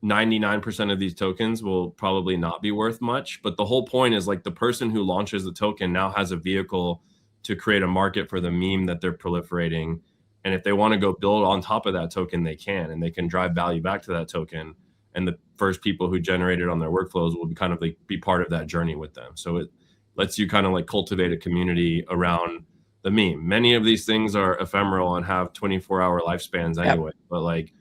99% of these tokens will probably not be worth much. But the whole point is like the person who launches the token now has a vehicle to create a market for the meme that they're proliferating. And if they want to go build on top of that token, they can, and they can drive value back to that token. And the first people who generate it on their workflows will be kind of like be part of that journey with them. So it lets you kind of like cultivate a community around the meme. Many of these things are ephemeral and have 24-hour lifespans anyway. Yep. But like,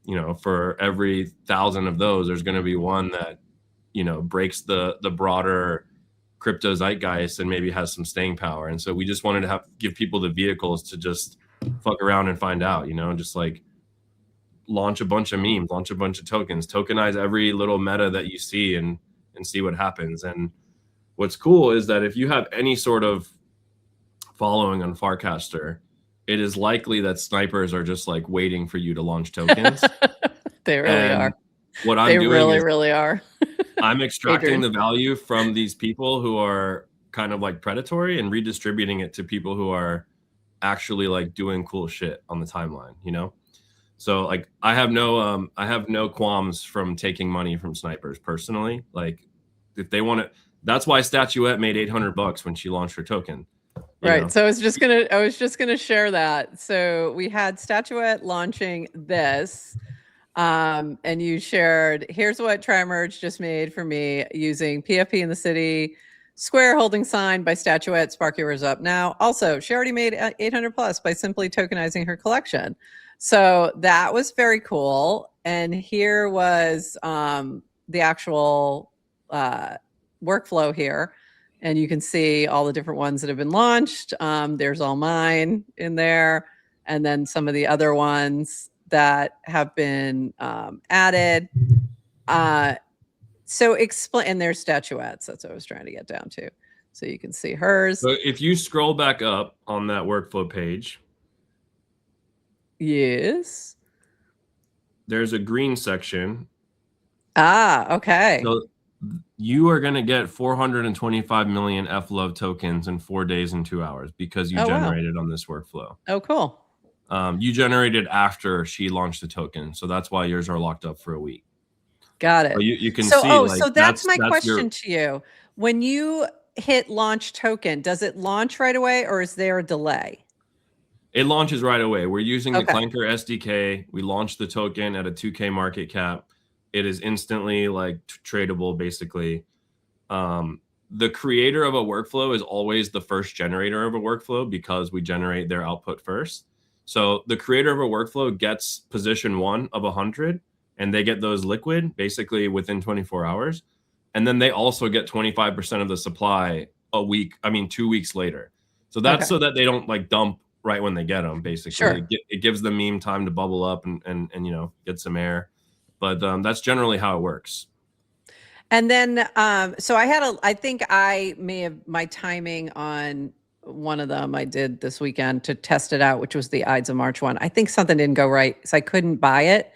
you know, for every 1,000 of those, there's going to be one that, you know, breaks the broader crypto zeitgeist and maybe has some staying power. And so we just wanted to give people the vehicles to just fuck around and find out, you know, just like launch a bunch of memes, launch a bunch of tokens, tokenize every little meta that you see and see what happens. And what's cool is that if you have any sort of following on Farcaster, it is likely that snipers are just like waiting for you to launch tokens. They really are. What I'm doing is really are. I'm extracting the value from these people who are kind of like predatory and redistributing it to people who are actually like doing cool shit on the timeline, you know? So like I have no qualms from taking money from snipers personally. Like if they want to, that's why Statuette made $800 when she launched her token. Right. Know? So I was just gonna share that. So we had Statuette launching this, and you shared, here's what Trimerge just made for me using PFP in the city, Square holding sign by Statuette, Spark yours up now. Also, she already made 800 plus by simply tokenizing her collection. So that was very cool. And here was the actual workflow here. And you can see all the different ones that have been launched. There's all mine in there. And then some of the other ones that have been added. So explain, and there's Statuettes. That's what I was trying to get down to. So you can see hers. So if you scroll back up on that workflow page. Yes. There's a green section. Ah, okay. So you are going to get 425 million FLOVE tokens in 4 days and 2 hours because you generated on this workflow. Oh, cool. You generated after she launched the token. So that's why yours are locked up for a week. Got it. So you can see. Like, so that's my question to you. When you hit launch token, does it launch right away or is there a delay? It launches right away. We're using the Clanker SDK. We launched the token at a 2K market cap. It is instantly like tradable, basically. The creator of a workflow is always the first generator of a workflow because we generate their output first. So the creator of a workflow gets position 1 of 100, and they get those liquid basically within 24 hours. And then they also get 25% of the supply 2 weeks later. So that's so that they don't like dump right when they get them, basically. Sure. It gives the meme time to bubble up and you know, get some air. But that's generally how it works. And then, so I think I may have my timing on one of them I did this weekend to test it out, which was the Ides of March one. I think something didn't go right, so I couldn't buy it.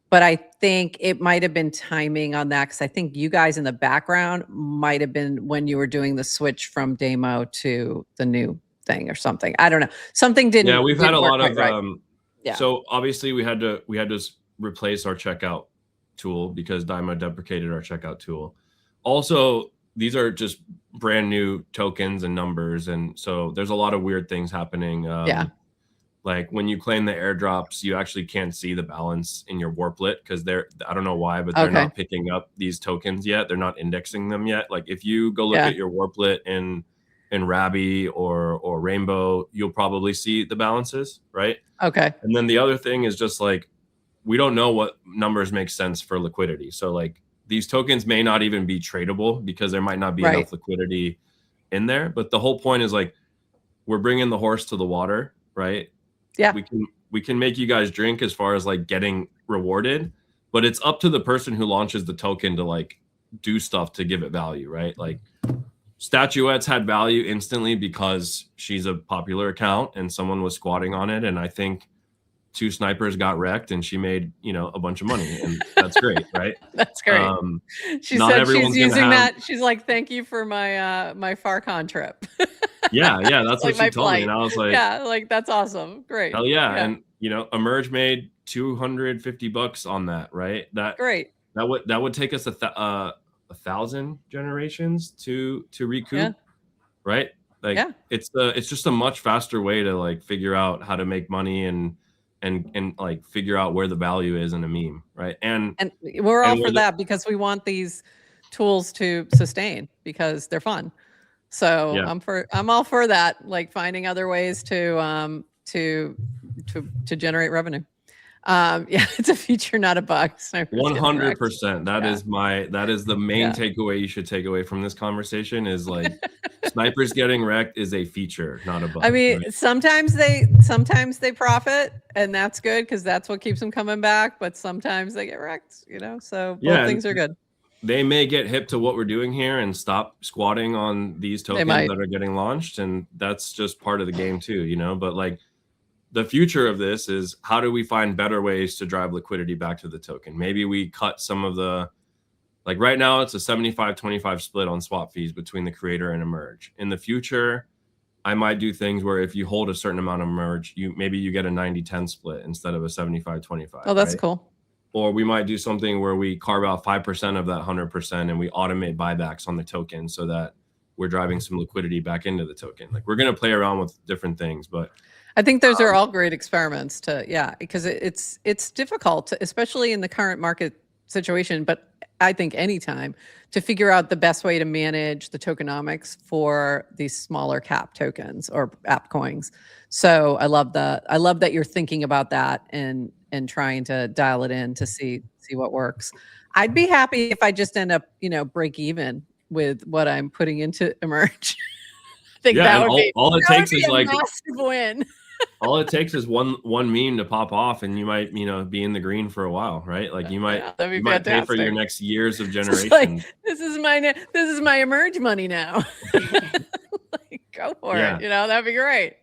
But I think it might have been timing on that because I think you guys in the background might have been when you were doing the switch from demo to the new thing or something. I don't know. Something didn't. Yeah, we've had a lot of. Yeah. So obviously we had to replace our checkout tool because Dymo deprecated our checkout tool. Also, these are just brand new tokens and numbers, and so there's a lot of weird things happening. Like when you claim the airdrops, you actually can't see the balance in your Warplet because I don't know why, but they're not picking up these tokens yet. They're not indexing them yet. Like if you go look at your Warplet in Rabby or Rainbow, you'll probably see the balances, right? Okay. And then the other thing is just like we don't know what numbers make sense for liquidity. So like these tokens may not even be tradable because there might not be enough liquidity in there. But the whole point is like, we're bringing the horse to the water, right? Yeah. We can make you guys drink as far as like getting rewarded, but it's up to the person who launches the token to like do stuff to give it value, right? Like Statuettes had value instantly because she's a popular account and someone was squatting on it. And I think 2 snipers got wrecked and she made, you know, a bunch of money, and that's great, right? That's great. She said she's using that. She's like, thank you for my my Farcon trip. Yeah, that's like what she told me, and I was like, yeah, like that's awesome, great. Hell yeah. And you know, Emerge made $250 on that, right? That would take us 1,000 generations to recoup, right? Like it's just a much faster way to like figure out how to make money and like figure out where the value is in a meme, right? And we're all for that because we want these tools to sustain because they're fun. So I'm all for that, like finding other ways to generate revenue. Yeah, it's a feature, not a bug. 100%. That is the main takeaway you should take away from this conversation is like snipers getting wrecked is a feature, not a bug. I mean, right? sometimes they profit, and that's good because that's what keeps them coming back. But sometimes they get wrecked, you know. So both things are good. They may get hip to what we're doing here and stop squatting on these tokens that are getting launched, and that's just part of the game too, you know. But like, the future of this is how do we find better ways to drive liquidity back to the token? Maybe we cut some of the, like right now it's a 75-25 split on swap fees between the creator and Emerge. In the future, I might do things where if you hold a certain amount of Emerge, maybe you get a 90-10 split instead of a 75-25. Oh, that's cool. Or we might do something where we carve out 5% of that 100% and we automate buybacks on the token so that we're driving some liquidity back into the token. Like we're going to play around with different things, but I think those are all great experiments because it's difficult, especially in the current market situation, but I think anytime to figure out the best way to manage the tokenomics for these smaller cap tokens or app coins. So I love that you're thinking about that and trying to dial it in to see what works. I'd be happy if I just end up, break even with what I'm putting into Emerge. I think that would be all it takes is like a massive win. All it takes is one meme to pop off, and you might be in the green for a while, right? Like you might pay for your next years of generation. Like, this is my Emerge money now. Like, go for it. That'd be great.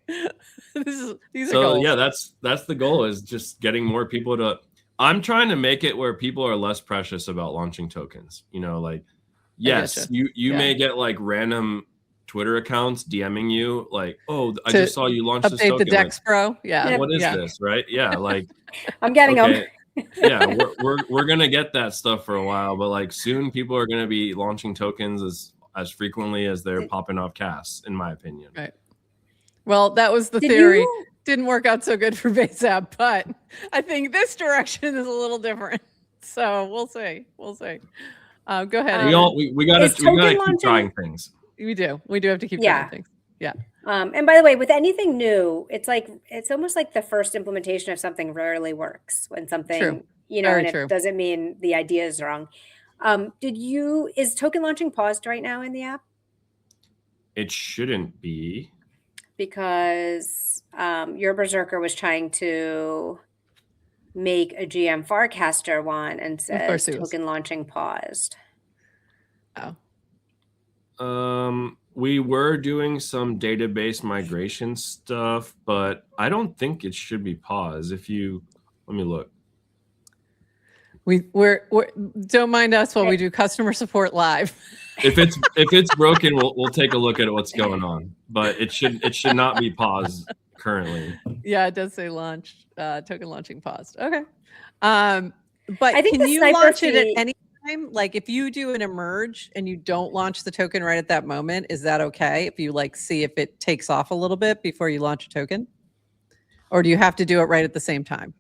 These are goals. Yeah, that's the goal, is just getting more people to. I'm trying to make it where people are less precious about launching tokens. Like, yes, you may get like random Twitter accounts DMing you like, oh, I just saw you launch this token. Update the Dex Pro. Yeah. What is this, right? Yeah, like I'm getting them. Yeah, we're gonna get that stuff for a while, but like soon people are gonna be launching tokens as frequently as they're popping off casts, in my opinion. Right. Well, that was the theory. Didn't work out so good for BaseApp, but I think this direction is a little different. So we'll see. Go ahead. We gotta keep trying things. We do have to keep trying things. Yeah. And by the way, with anything new, it's almost like the first implementation of something rarely works when something, it doesn't mean the idea is wrong. Is token launching paused right now in the app? It shouldn't be. Because your Berserker was trying to make a GM Farcaster one and says token launching paused. Oh. We were doing some database migration stuff, but I don't think it should be paused. Let me look. We're don't mind us while we do customer support live. If it's broken, we'll take a look at what's going on. But it should not be paused currently. Yeah, it does say launch token launching paused. Okay. But I think can you launch it at any time? Like if you do an Emerge and you don't launch the token right at that moment, is that okay? If you see if it takes off a little bit before you launch a token, or do you have to do it right at the same time?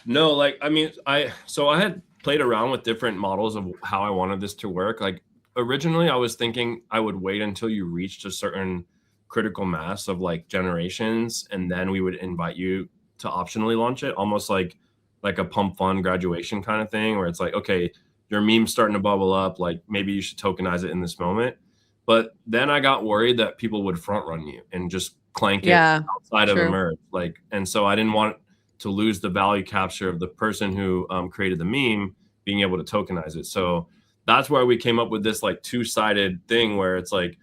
No, I had played around with different models of how I wanted this to work. Like originally I was thinking I would wait until you reached a certain critical mass of like generations, and then we would invite you to optionally launch it, almost like like a pump fund graduation kind of thing where it's like, okay, your meme's starting to bubble up, like maybe you should tokenize it in this moment. But then I got worried that people would front run you and just clank it outside of Emerge. Like, and so I didn't want to lose the value capture of the person who created the meme being able to tokenize it. So that's where we came up with this like two-sided thing where it's like,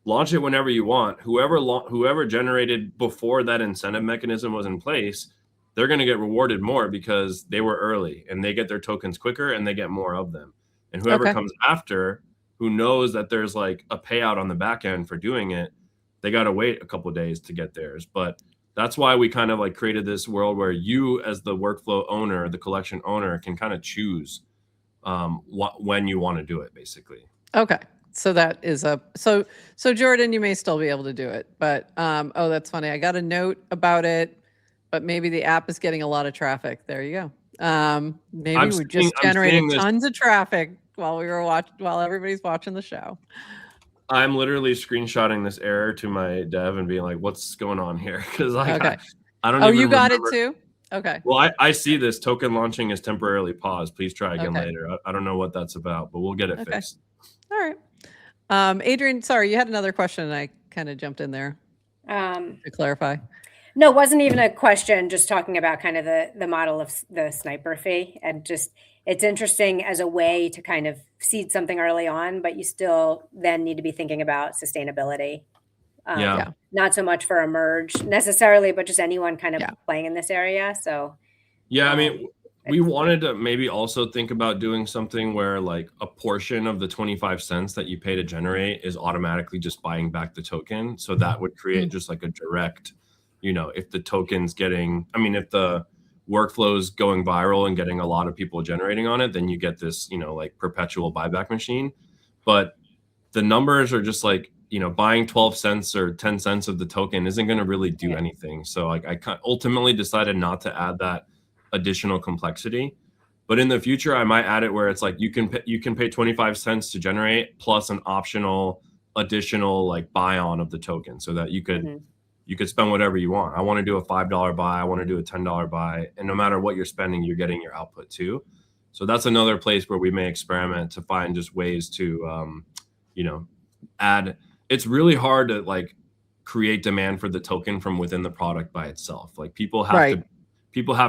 launch it whenever you want. Whoever generated before that incentive mechanism was in place, they're going to get rewarded more because they were early and they get their tokens quicker and they get more of them. And whoever comes after, who knows that there's like a payout on the back end for doing it, they got to wait a couple of days to get theirs. But that's why we kind of like created this world where you as the workflow owner, the collection owner, can kind of choose when you want to do it, basically. Okay. So that is so Jordan, you may still be able to do it, but oh, that's funny. I got a note about it, but maybe the app is getting a lot of traffic. There you go. Maybe we just generated tons of traffic while everybody's watching the show. I'm literally screenshotting this error to my dev and being like, what's going on here? Because like, I don't. Oh, you got it too? Okay. Well, I see this token launching is temporarily paused. Please try again later. I don't know what that's about, but we'll get it fixed. All right. Adrienne, sorry, you had another question and I kind of jumped in there to clarify. No, it wasn't even a question, just talking about kind of the model of the sniper fee. And just, it's interesting as a way to kind of seed something early on, but you still then need to be thinking about sustainability. Not so much for Emerge necessarily, but just anyone kind of playing in this area. So yeah, I mean, we wanted to maybe also think about doing something where like a portion of the 25 cents that you pay to generate is automatically just buying back the token. So that would create just like a direct, you know, if the token's getting, I mean, if the workflow is going viral and getting a lot of people generating on it, then you get this, you know, like perpetual buyback machine. But the numbers are just like, you know, buying 12 cents or 10 cents of the token isn't going to really do anything. So like I ultimately decided not to add that additional complexity, but in the future I might add it where it's like you can pay 25 cents to generate plus an optional additional like buy on of the token, so that you could spend whatever you want. I want to do a $5 buy, I want to do a $10 buy, and no matter what you're spending, you're getting your output too. So that's another place where we may experiment to find just ways to you know, add. It's really hard to like create demand for the token from within the product by itself. Like people have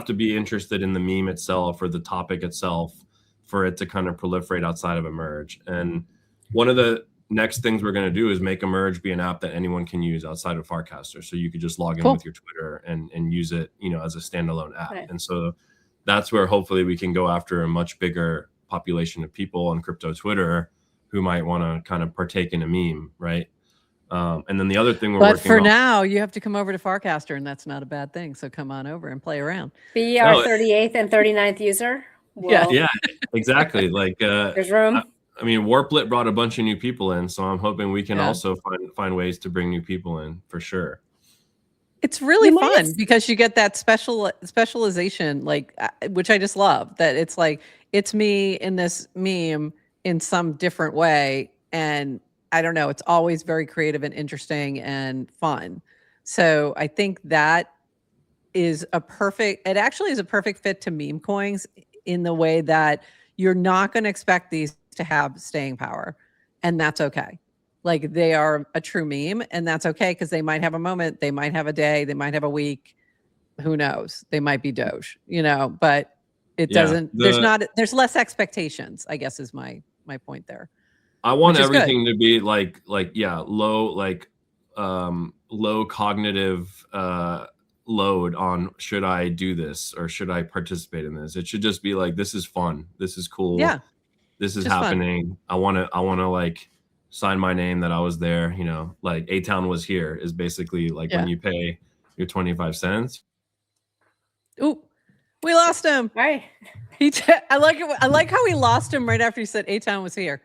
to be interested in the meme itself or the topic itself for it to kind of proliferate outside of Emerge. And one of the next things we're going to do is make Emerge be an app that anyone can use outside of Farcaster. So you could just log in with your Twitter and use it, you know, as a standalone app. Right. And so that's where hopefully we can go after a much bigger population of people on crypto Twitter who might want to kind of partake in a meme, right? And then the other thing we're working on. But for now, you have to come over to Farcaster, and that's not a bad thing. So come on over and play around. Be our 38th and 39th user. Yeah, exactly. Like there's room. I mean, Warplit brought a bunch of new people in, so I'm hoping we can also find ways to bring new people in for sure. It's really fun because you get that specialization, like which I just love. That it's like it's me in this meme in some different way, and I don't know, it's always very creative and interesting and fun. So I think that is it actually is a perfect fit to meme coins in the way that you're not going to expect these to have staying power, and that's okay. Like they are a true meme, and that's okay because they might have a moment, they might have a day, they might have a week, who knows? They might be Doge, you know, but it doesn't, there's less expectations, I guess is my point there. I want everything to be low cognitive load on should I do this or should I participate in this. It should just be like, this is fun, this is cool, this is happening. Fun. I want to like sign my name that I was there, you know, like Atown was here is basically like when you pay your 25 cents. Ooh, we lost him. Right. I like it. I like how we lost him right after he said Atown was here.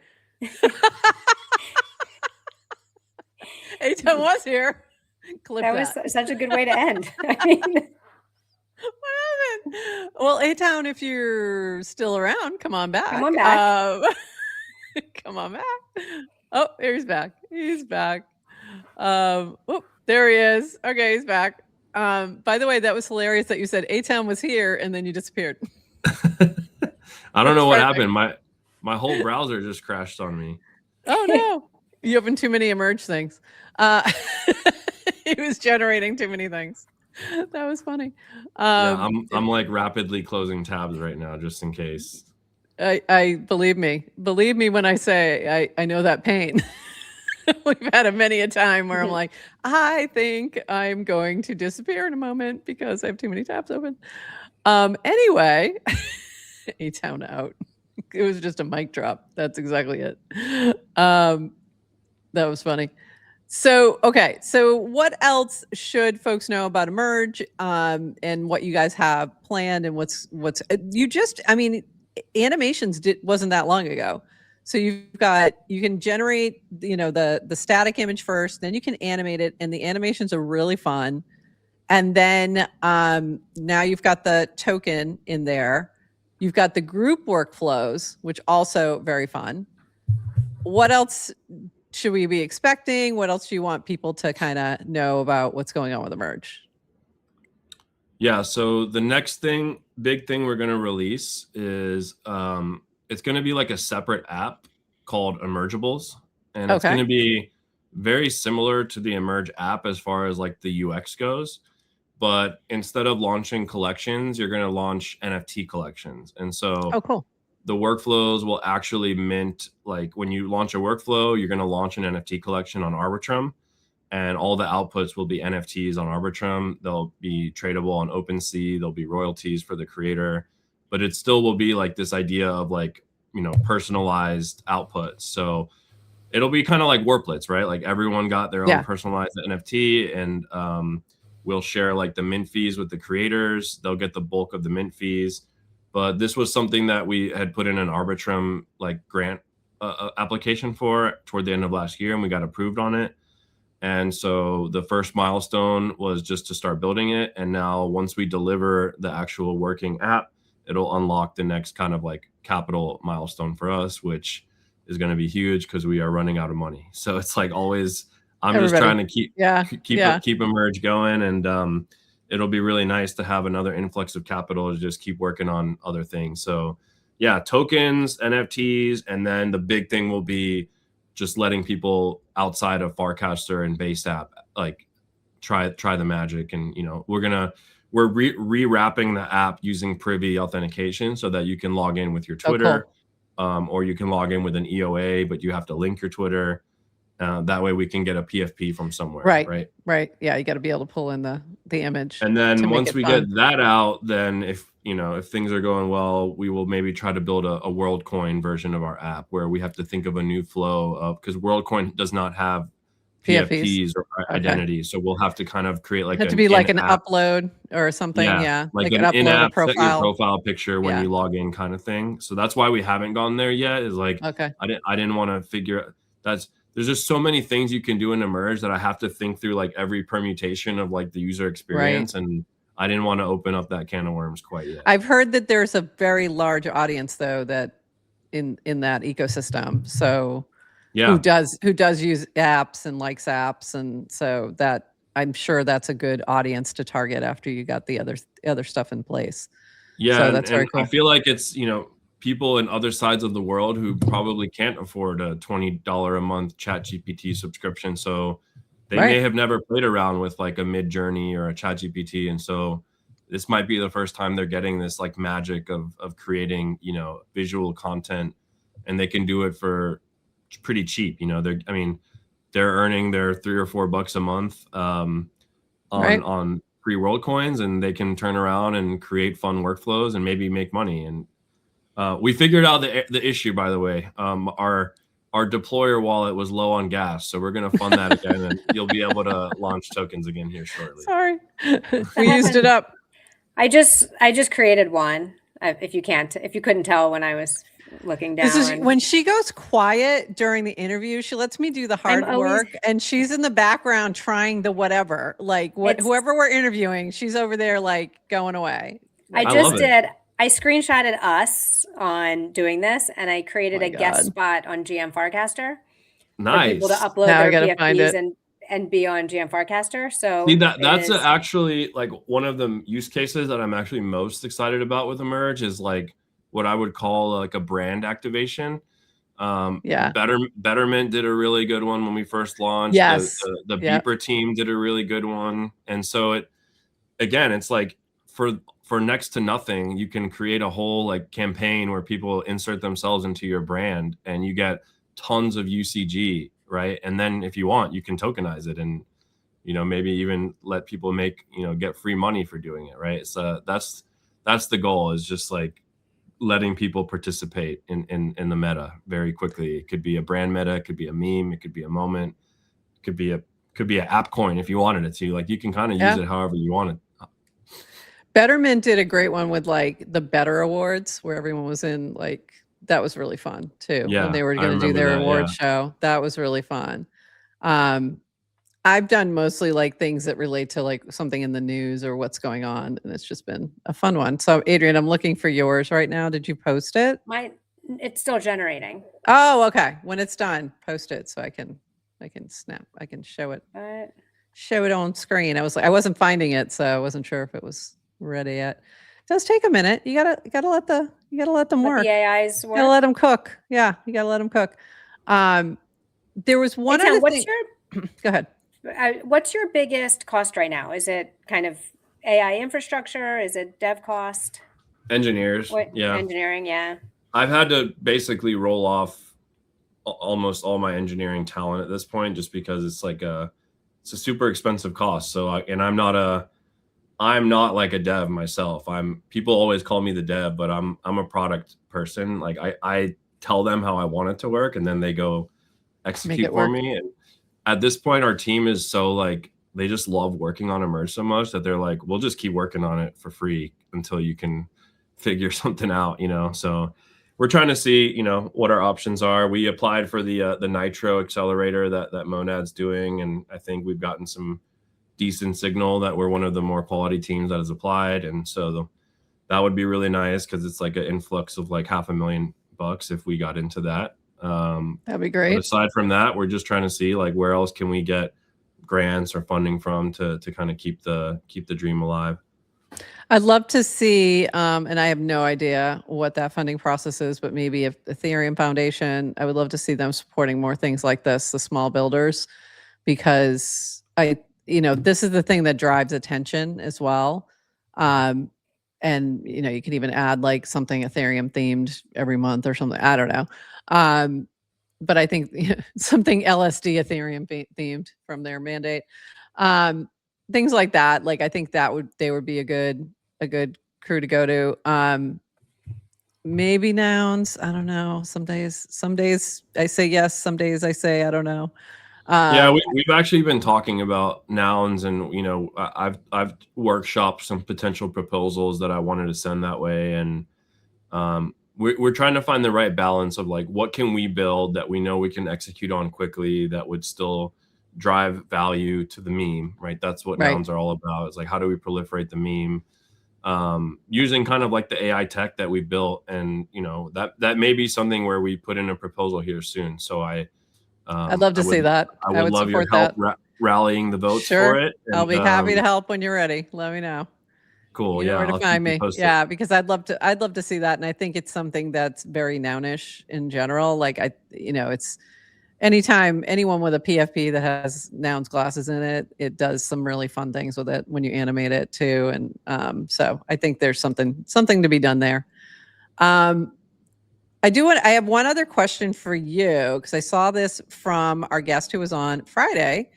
Atown was here. That was such a good way to end. I mean, what happened? Well, Atown, if you're still around, come on back. Come on back. Come on back. Oh, he's back. He's back. Oh, there he is. Okay, he's back. By the way, that was hilarious that you said atown was here and then you disappeared. I don't know what perfect. happened. My whole browser just crashed on me. Oh no, you opened too many emerge things. It was generating too many things. That was funny. Yeah, I'm like rapidly closing tabs right now just in case. I believe me when I say I know that pain. We've had many a time where I'm like, I think I'm going to disappear in a moment because I have too many tabs open. Anyway, atown out. It was just a mic drop. That's exactly it. That was funny. So, okay. So what else should folks know about Emerge, and what you guys have planned and what's you just, I mean, animations wasn't that long ago. So you can generate, the static image first, then you can animate it, and the animations are really fun. And then now you've got the token in there. You've got the group workflows, which also very fun. What else should we be expecting? What else do you want people to kind of know about what's going on with Emerge? Yeah, so the next big thing we're going to release is it's going to be like a separate app called Emergeables, and it's going to be very similar to the Emerge app as far as like the UX goes. But instead of launching collections, you're going to launch NFT collections. And so cool. The workflows will actually mint, like when you launch a workflow, you're going to launch an NFT collection on Arbitrum, and all the outputs will be NFTs on Arbitrum. They'll be tradable on OpenSea. There'll be royalties for the creator, but it still will be like this idea of like, personalized outputs. So it'll be kind of like Warplets, right? Like everyone got their own personalized NFT, and we'll share like the mint fees with the creators. They'll get the bulk of the mint fees. But this was something that we had put in an Arbitrum like grant application for toward the end of last year, and we got approved on it. And so the first milestone was just to start building it. And now once we deliver the actual working app, it'll unlock the next kind of like capital milestone for us, which is going to be huge because we are running out of money. So it's like always, just trying to keep Emerge going. And it'll be really nice to have another influx of capital to just keep working on other things. So yeah, tokens, NFTs, and then the big thing will be just letting people outside of Farcaster and base app like try the magic. And we're rewrapping the app using Privy authentication so that you can log in with your Twitter, or you can log in with an EOA, but you have to link your Twitter. That way we can get a PFP from somewhere. Right. Yeah, you got to be able to pull in the image. And then once we get that out, then if things are going well, we will maybe try to build a WorldCoin version of our app where we have to think of a new flow of, because WorldCoin does not have PFPs or identities. So we'll have to kind of create like an upload or something. Yeah. Like an in-app set your profile picture when you log in kind of thing. So that's why we haven't gone there yet, is like, I didn't want to figure there's just so many things you can do in Emerge that I have to think through like every permutation of like the user experience. And I didn't want to open up that can of worms quite yet. I've heard that there's a very large audience though that in that ecosystem. So who does use apps and likes apps, and so that I'm sure that's a good audience to target after you got the other stuff in place. Yeah, so that's very cool. I feel like it's people in other sides of the world who probably can't afford a $20 a month ChatGPT subscription. So they may have never played around with like a Midjourney or a ChatGPT. And so this might be the first time they're getting this like magic of creating, visual content, and they can do it for pretty cheap. They're earning their $3 or $4 a month on free world coins, and they can turn around and create fun workflows and maybe make money. And we figured out the issue, by the way. Our deployer wallet was low on gas, so we're going to fund that again, and you'll be able to launch tokens again here shortly. Sorry, we used it up. I just created one. If you couldn't tell when I was looking down. This is when she goes quiet during the interview. She lets me do the hard work, and she's in the background trying the whatever, like whoever we're interviewing. She's over there like going away. I screenshotted us on doing this, and I created a guest spot on GM Farcaster. Nice. For people to upload their PFPs and be on GM Farcaster. So see that's actually like one of the use cases that I'm actually most excited about with Emerge is like what I would call like a brand activation. Yeah. Betterment did a really good one when we first launched. Yes. The Yep. Beeper team did a really good one. And so it's like for next to nothing, you can create a whole like campaign where people insert themselves into your brand and you get tons of UCG, right? And then if you want, you can tokenize it and, you know, maybe even let people get free money for doing it, right? So that's the goal, is just like letting people participate in the meta very quickly. It could be a brand meta, it could be a meme, it could be a moment, it could be an app coin if you wanted it to. Like you can kind of use it however you want it. Betterment did a great one with like the Better Awards where everyone was in, like, that was really fun too. Yeah, when they were going to do their award show. That was really fun. I've done mostly like things that relate to like something in the news or what's going on, and it's just been a fun one. So Adrienne, I'm looking for yours right now. Did you post it? It's still generating. Oh, okay. When it's done, post it so I can show it. Show it on screen. I wasn't finding it, so I wasn't sure if it was ready yet. It does take a minute. You gotta let them work. The AIs work. You gotta let them cook. Yeah, you gotta let them cook. There was one other thing. Go ahead. What's your biggest cost right now? Is it kind of AI infrastructure? Is it dev cost? Engineers. Yeah. Engineering. Yeah. I've had to basically roll off almost all my engineering talent at this point, just because it's a super expensive cost. So I'm not like a dev myself. People always call me the dev, but I'm a product person. Like I tell them how I want it to work, and then they go execute for me. And at this point, our team is so like, they just love working on Emerge so much that they're like, we'll just keep working on it for free until you can figure something out, you know? So we're trying to see, you know, what our options are. We applied for the Nitro accelerator that Monad's doing, and I think we've gotten some decent signal that we're one of the more quality teams that has applied. And so that would be really nice, because it's like an influx of like $500,000 if we got into that. That'd be great. But aside from that, we're just trying to see like where else can we get grants or funding from to kind of keep the dream alive. I'd love to see, and I have no idea what that funding process is, but maybe if Ethereum Foundation, I would love to see them supporting more things like this, the small builders, because this is the thing that drives attention as well. And, you know, you can even add like something Ethereum themed every month or something. I don't know. But I think something LSD Ethereum themed from their mandate. Things like that. Like, I think they would be a good crew to go to. Maybe nouns. I don't know. Some days I say yes. Some days I say I don't know. Yeah, we've actually been talking about nouns, and you know, I've workshopped some potential proposals that I wanted to send that way, and we're trying to find the right balance of like, what can we build that we know we can execute on quickly that would still drive value to the meme, right? That's what nouns are all about. It's like, how do we proliferate the meme using kind of like the AI tech that we built, and you know, that may be something where we put in a proposal here soon. So I'd love to see that. I would love your help rallying the votes for it. And, I'll be happy to help when you're ready. Let me know. Cool. You know where to find me. Yeah, because I'd love to see that, and I think it's something that's very nounish in general. Like it's anytime anyone with a PFP that has nouns glasses in it, it does some really fun things with it when you animate it too. And so I think there's something to be done there. I have one other question for you, because I saw this from our guest who was on Friday.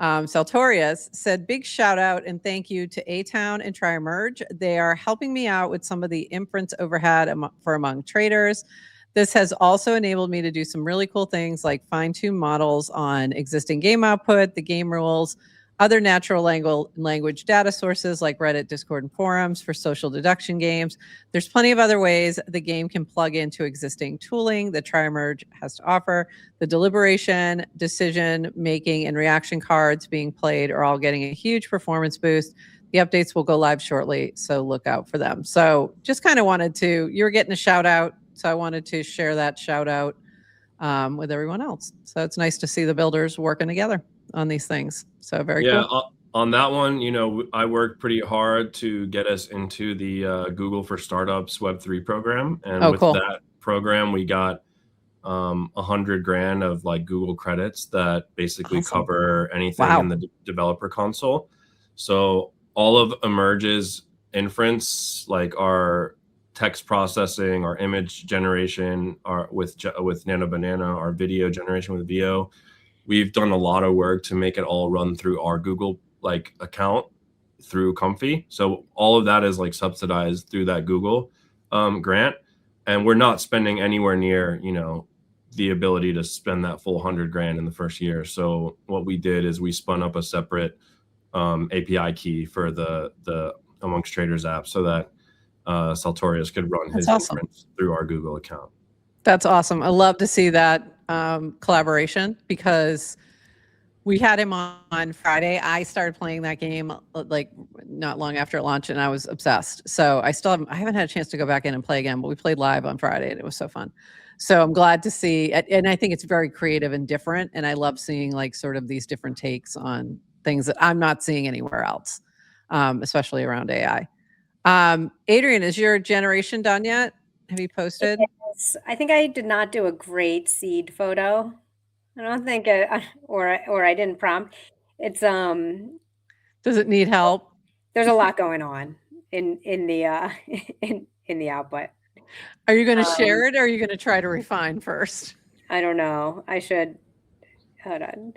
Saltorius said, big shout out and thank you to Atown and TryEmerge. They are helping me out with some of the inference overhead among traders. This has also enabled me to do some really cool things like fine-tune models on existing game output, the game rules, other natural language data sources like Reddit, Discord, and forums for social deduction games. There's plenty of other ways the game can plug into existing tooling that TryEmerge has to offer. The deliberation, decision making, and reaction cards being played are all getting a huge performance boost. The updates will go live shortly, so look out for them. So just kind of you were getting a shout out, so I wanted to share that shout out with everyone else. So it's nice to see the builders working together. on these things. So very Yeah, cool. on that one, you know, I worked pretty hard to get us into the Google for Startups Web3 program, and with Cool. that program, we got $100,000 of like Google credits that basically cover anything in the developer console. So all of Emerge's inference, like our text processing, our image generation, our with Nano Banana, our video generation with VO, we've done a lot of work to make it all run through our Google like account through Comfy. So all of that is like subsidized through that Google grant, and we're not spending anywhere near, you know, the ability to spend that full $100,000 in the first year. So what we did is we spun up a separate API key for the Amongst Traders app so that Saltorius could run his inference through our Google account. That's awesome. I love to see that collaboration, because we had him on Friday. I started playing that game like not long after it launched, and I was obsessed. So I haven't had a chance to go back in and play again, but we played live on Friday and it was so fun. So I'm glad to see, and I think it's very creative and different. And I love seeing like sort of these different takes on things that I'm not seeing anywhere else, especially around AI. Adrienne, is your generation done yet? Have you posted? Yes. I think I did not do a great seed photo. I don't think, or I didn't prompt. It's Does it need help? There's a lot going on in the in the output. Are you going to share it, or are you going to try to refine first? I don't know. I should. Hold on.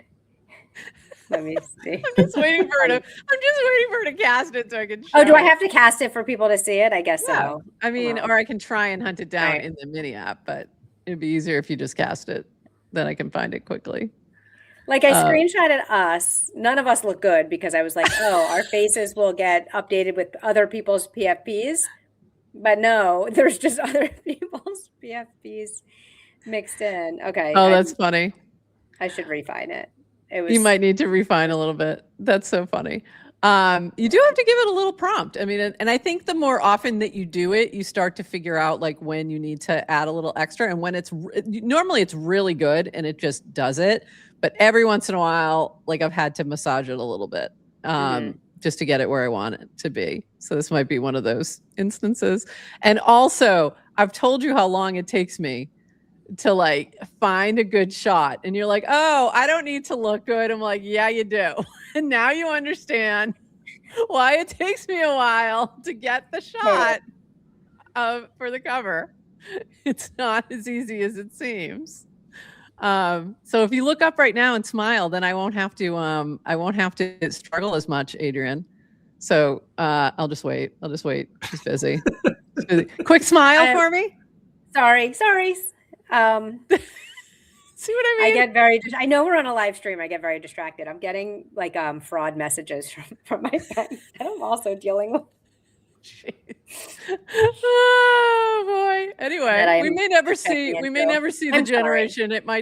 Let me see. I'm just waiting for her to cast it so I can. Oh, do I have to cast it for people to see it? I guess so. I mean, or I can try and hunt it down in the mini app, but it'd be easier if you just cast it. Then I can find it quickly. Like I screenshotted us. None of us look good because I was like, oh, our faces will get updated with other people's PFPs. But no, there's just other people's PFPs mixed in. Okay. Oh, that's funny. I should refine it. You might need to refine a little bit. That's so funny. You do have to give it a little prompt. I mean, and I think the more often that you do it, you start to figure out like when you need to add a little extra, and when normally it's really good and it just does it. But every once in a while, like I've had to massage it a little bit just to get it where I want it to be. So this might be one of those instances. And also, I've told you how long it takes me to like find a good shot, and you're like, oh, I don't need to look good. I'm like, yeah, you do. And now you understand why it takes me a while to get the shot for the cover. It's not as easy as it seems. So if you look up right now and smile, then I won't have to struggle as much, Adrienne. So I'll just wait. She's busy. Quick smile for me. Sorry. See what I mean? I know we're on a live stream. I get very distracted. I'm getting like fraud messages from my friends that I'm also dealing with. Oh boy. Anyway, we may never see the generation. It may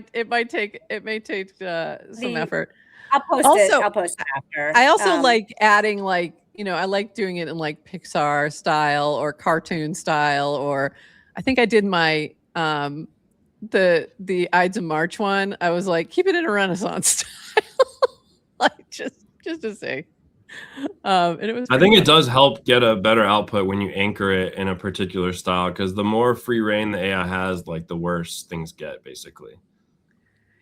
take some effort. I'll post it after. I also like adding like, I like doing it in like Pixar style or cartoon style, or I think I did my the Ides of March one. I was like, keep it in a Renaissance style. Like just to see. And it was, I think it does help get a better output when you anchor it in a particular style, because the more free reign the AI has, like the worse things get, basically.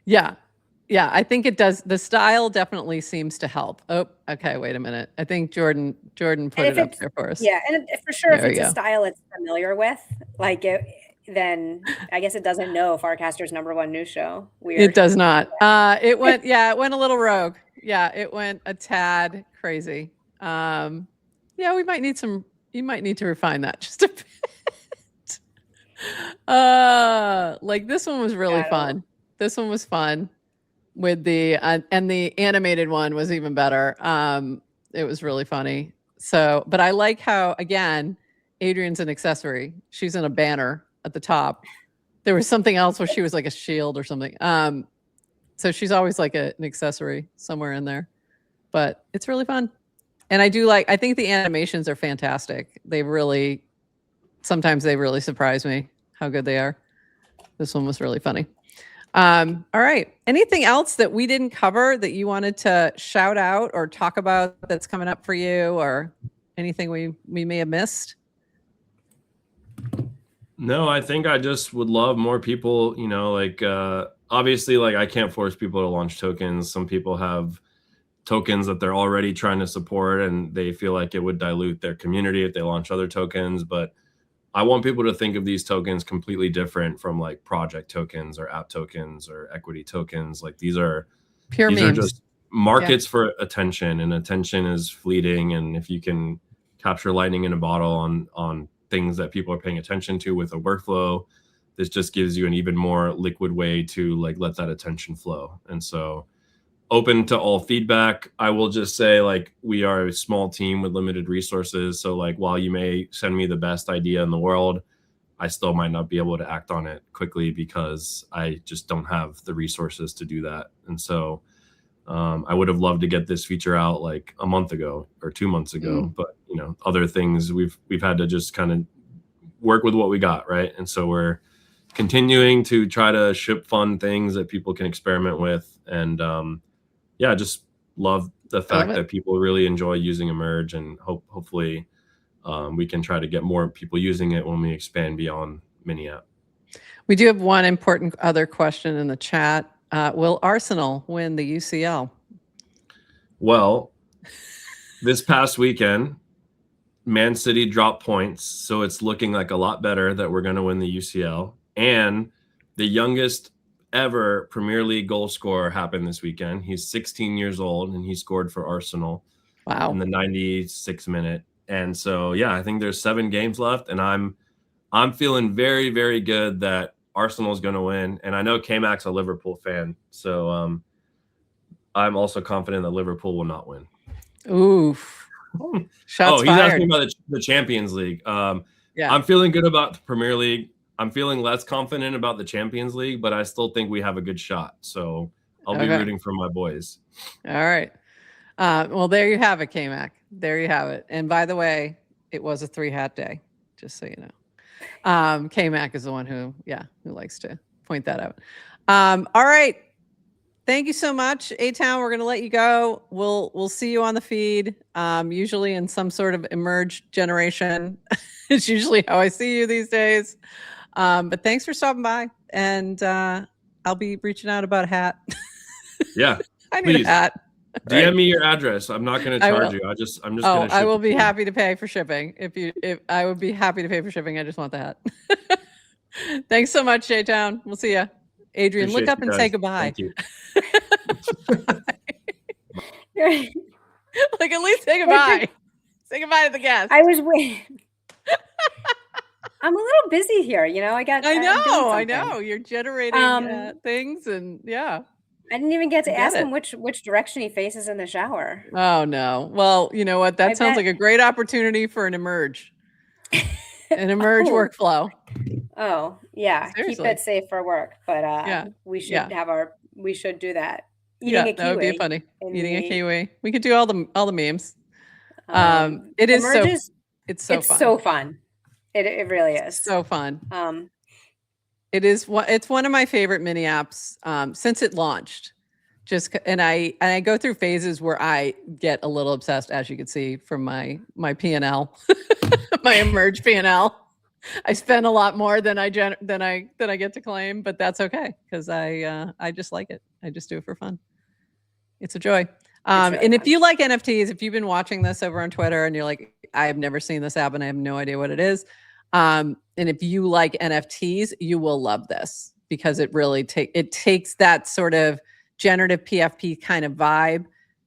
Yeah, I think it does. The style definitely seems to help. Oh, okay, wait a minute. I think Jordan put it up there for us. Yeah, and for sure, if it's a style it's familiar with, like then I guess it doesn't know Farcaster's #1 news show. Weird. It does not. It went a little rogue. Yeah, it went a tad crazy. Yeah, you might need to refine that just a bit. Like this one was really fun. This one was fun with the and the animated one was even better. It was really funny. So, but I like how, again, Adrienne's an accessory. She's in a banner at the top. There was something else where she was like a shield or something. So she's always like an accessory somewhere in there, but it's really fun. And I think the animations are fantastic. Sometimes they really surprise me how good they are. This one was really funny. All right. Anything else that we didn't cover that you wanted to shout out or talk about that's coming up for you, or anything we may have missed? No, I think I just would love more people, you know, like obviously, like I can't force people to launch tokens. Some people have tokens that they're already trying to support and they feel like it would dilute their community if they launch other tokens. But I want people to think of these tokens completely different from like project tokens or app tokens or equity tokens. Like these are Pure memes. just markets for attention, and attention is fleeting. And if you can capture lightning in a bottle on things that people are paying attention to with a workflow, this just gives you an even more liquid way to like let that attention flow. And so open to all feedback. I will just say, like, we are a small team with limited resources. So like, while you may send me the best idea in the world, I still might not be able to act on it quickly because I just don't have the resources to do that. And so I would have loved to get this feature out like a month ago or 2 months ago, but you know, other things we've had to just kind of work with what we got, right? And so we're continuing to try to ship fun things that people can experiment with, and yeah, just love the fact that people really enjoy using Emerge, and hopefully we can try to get more people using it when we expand beyond mini app. We do have one important other question in the chat. Will Arsenal win the UCL? Well, this past weekend, Man City dropped points, so it's looking like a lot better that we're going to win the UCL. And the youngest ever Premier League goal scorer happened this weekend. He's 16 years old, and he scored for Arsenal. Wow. In the 96th minute. And so, yeah, I think there's 7 games left, and I'm feeling very, very good that Arsenal's going to win. And I know K-Mac's a Liverpool fan, so I'm also confident that Liverpool will not win. Oof. Shots he's fired. asking about the Champions League. Yeah. I'm feeling good about the Premier League. I'm feeling less confident about the Champions League, but I still think we have a good shot. So I'll be rooting for my boys. All right. Well, there you have it, K-Mac. There you have it. And by the way, it was a 3-hat day, just so you know. K-Mac is the one who likes to point that out. All right. Thank you so much, Atown. We're going to let you go. We'll see you on the feed, usually in some sort of Emerge generation. It's usually how I see you these days. But thanks for stopping by, and I'll be reaching out about a hat. Yeah, I need a hat. DM me your address. I'm not going to charge you. I'm just going to ship I will be happy to pay for shipping. If I would be happy to pay for shipping. I just want the hat. Thanks so much, J-Town. We'll see you. Adrienne, look up and say goodbye. Thank you. Like, at least say goodbye. Say goodbye to the guests. I was waiting. I'm a little busy here, you know. I know. You're generating things, and yeah. I didn't even get to ask him which direction he faces in the shower. Oh no. Well, you know what? That sounds like a great opportunity for an Emerge. An Emerge workflow. Oh, yeah. Seriously. Keep it safe for work. But we should do that. Eating a kiwi. That would be funny. Eating a kiwi. We could do all the memes. It is Emerge it's so fun. So fun. It really is. So fun. It's one of my favorite mini apps since it launched. And I go through phases where I get a little obsessed, as you can see from my P&L, my Emerge P&L. I spend a lot more than I get to claim, but that's okay because I just like it. I just do it for fun. It's a joy. And if you like NFTs, if you've been watching this over on Twitter and you're like, I have never seen this app and I have no idea what it is. And if you like NFTs, you will love this because it really takes that sort of generative PFP kind of vibe,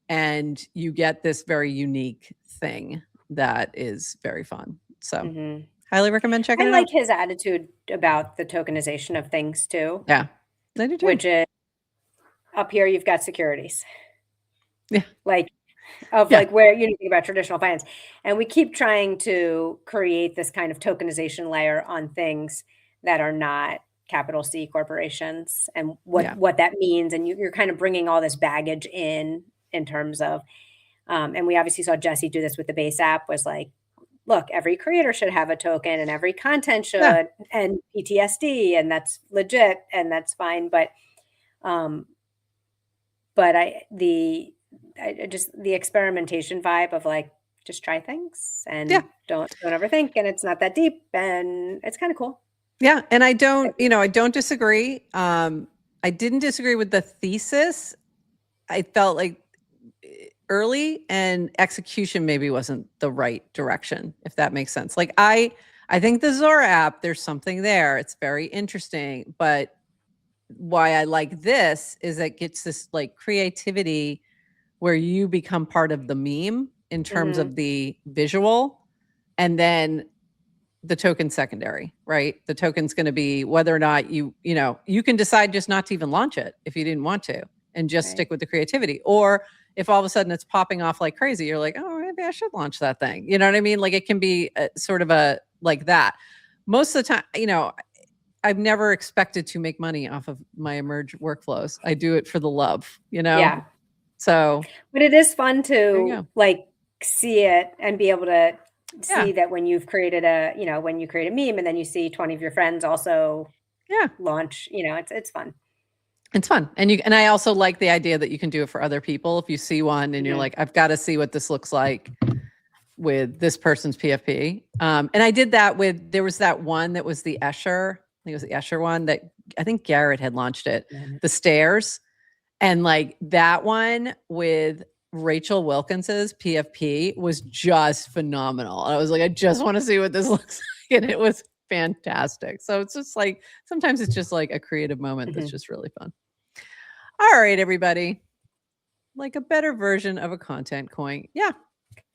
and you get this very unique thing that is very fun. So highly recommend checking it out. I like his attitude about the tokenization of things too. Yeah, I do too. Which is, up here you've got securities. Yeah. Like where you think about traditional finance. And we keep trying to create this kind of tokenization layer on things that are not capital C corporations, and what that means. And you're kind of bringing all this baggage in terms of, and we obviously saw Jesse do this with the base app, was like, look, every creator should have a token and every content should, and PTSD, and that's legit and that's fine. But But the experimentation vibe of like, just try things and don't overthink, and it's not that deep, and it's kind of cool. Yeah. And I don't disagree. I didn't disagree with the thesis. I felt like early and execution maybe wasn't the right direction, if that makes sense. Like I think the Zora app, there's something there. It's very interesting, but why I like this is it gets this like creativity where you become part of the meme in terms of the visual, and then the token secondary, right? The token's going to be whether or not you can decide just not to even launch it if you didn't want to, and just stick with the creativity. Or if all of a sudden it's popping off like crazy, you're like, oh, maybe I should launch that thing. You know what I mean? Like it can be sort of a like that. Most of the time, I've never expected to make money off of my Emerge workflows. I do it for the love, Yeah. So, but it is fun to like see it and be able to see that when you've created when you create a meme and then you see 20 of your friends also launch, it's fun. It's fun. And I also like the idea that you can do it for other people. If you see one and you're like, I've got to see what this looks like with this person's PFP. And I did that there was that one that was the Escher. I think it was the Escher one that I think Garrett had launched it, the stairs. And like that one with Rachel Wilkins's PFP was just phenomenal. And I was like, I just want to see what this looks like. And it was fantastic. So it's just like, sometimes it's just like a creative moment that's just really fun. All right, everybody. Like a better version of a content coin. Yeah.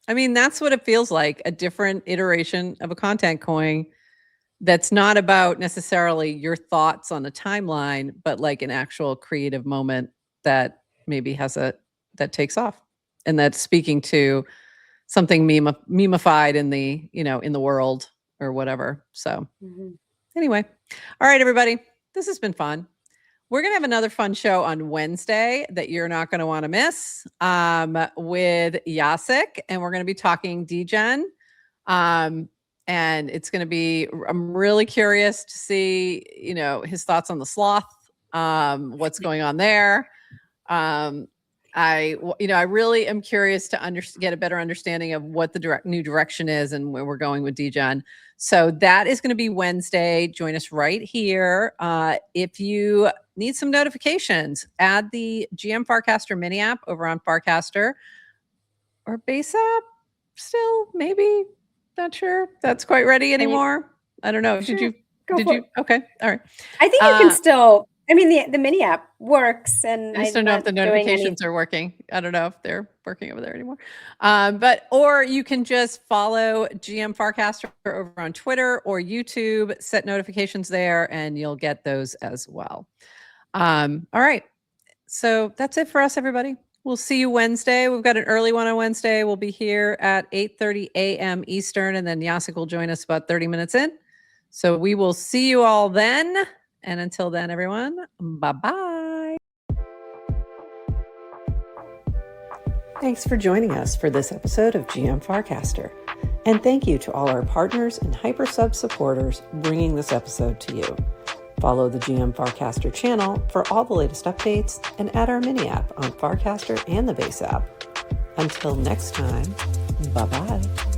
I mean, that's what it feels like, a different iteration of a content coin that's not about necessarily your thoughts on a timeline, but like an actual creative moment that maybe that takes off, and that's speaking to something memeified in the, in the world or whatever. So anyway, all right, everybody, this has been fun. We're going to have another fun show on Wednesday that you're not going to want to miss with Jacek, and we're going to be talking degen. And it's going to be, I'm really curious to see, his thoughts on the sloth, what's going on there. I really am curious to get a better understanding of what the new direction is and where we're going with degen. So that is going to be Wednesday. Join us right here. If you need some notifications, add the GM Farcaster mini app over on Farcaster, or base app still, maybe. Not sure that's quite ready anymore. I don't know. Sure. Did you? Okay. All right. I think you can still, the mini app works, and I just don't know if the notifications are working. I don't know if they're working over there anymore. Or you can just follow GM Farcaster over on Twitter or YouTube, set notifications there, and you'll get those as well. All right. So that's it for us, everybody. We'll see you Wednesday. We've got an early one on Wednesday. We'll be here at 8:30 a.m. Eastern, and then Jacek will join us about 30 minutes in. So we will see you all then. And until then, everyone, bye-bye. Thanks for joining us for this episode of GM Farcaster. And thank you to all our partners and HyperSub supporters bringing this episode to you. Follow the GM Farcaster channel for all the latest updates, and add our mini app on Farcaster and the base app. Until next time, bye-bye.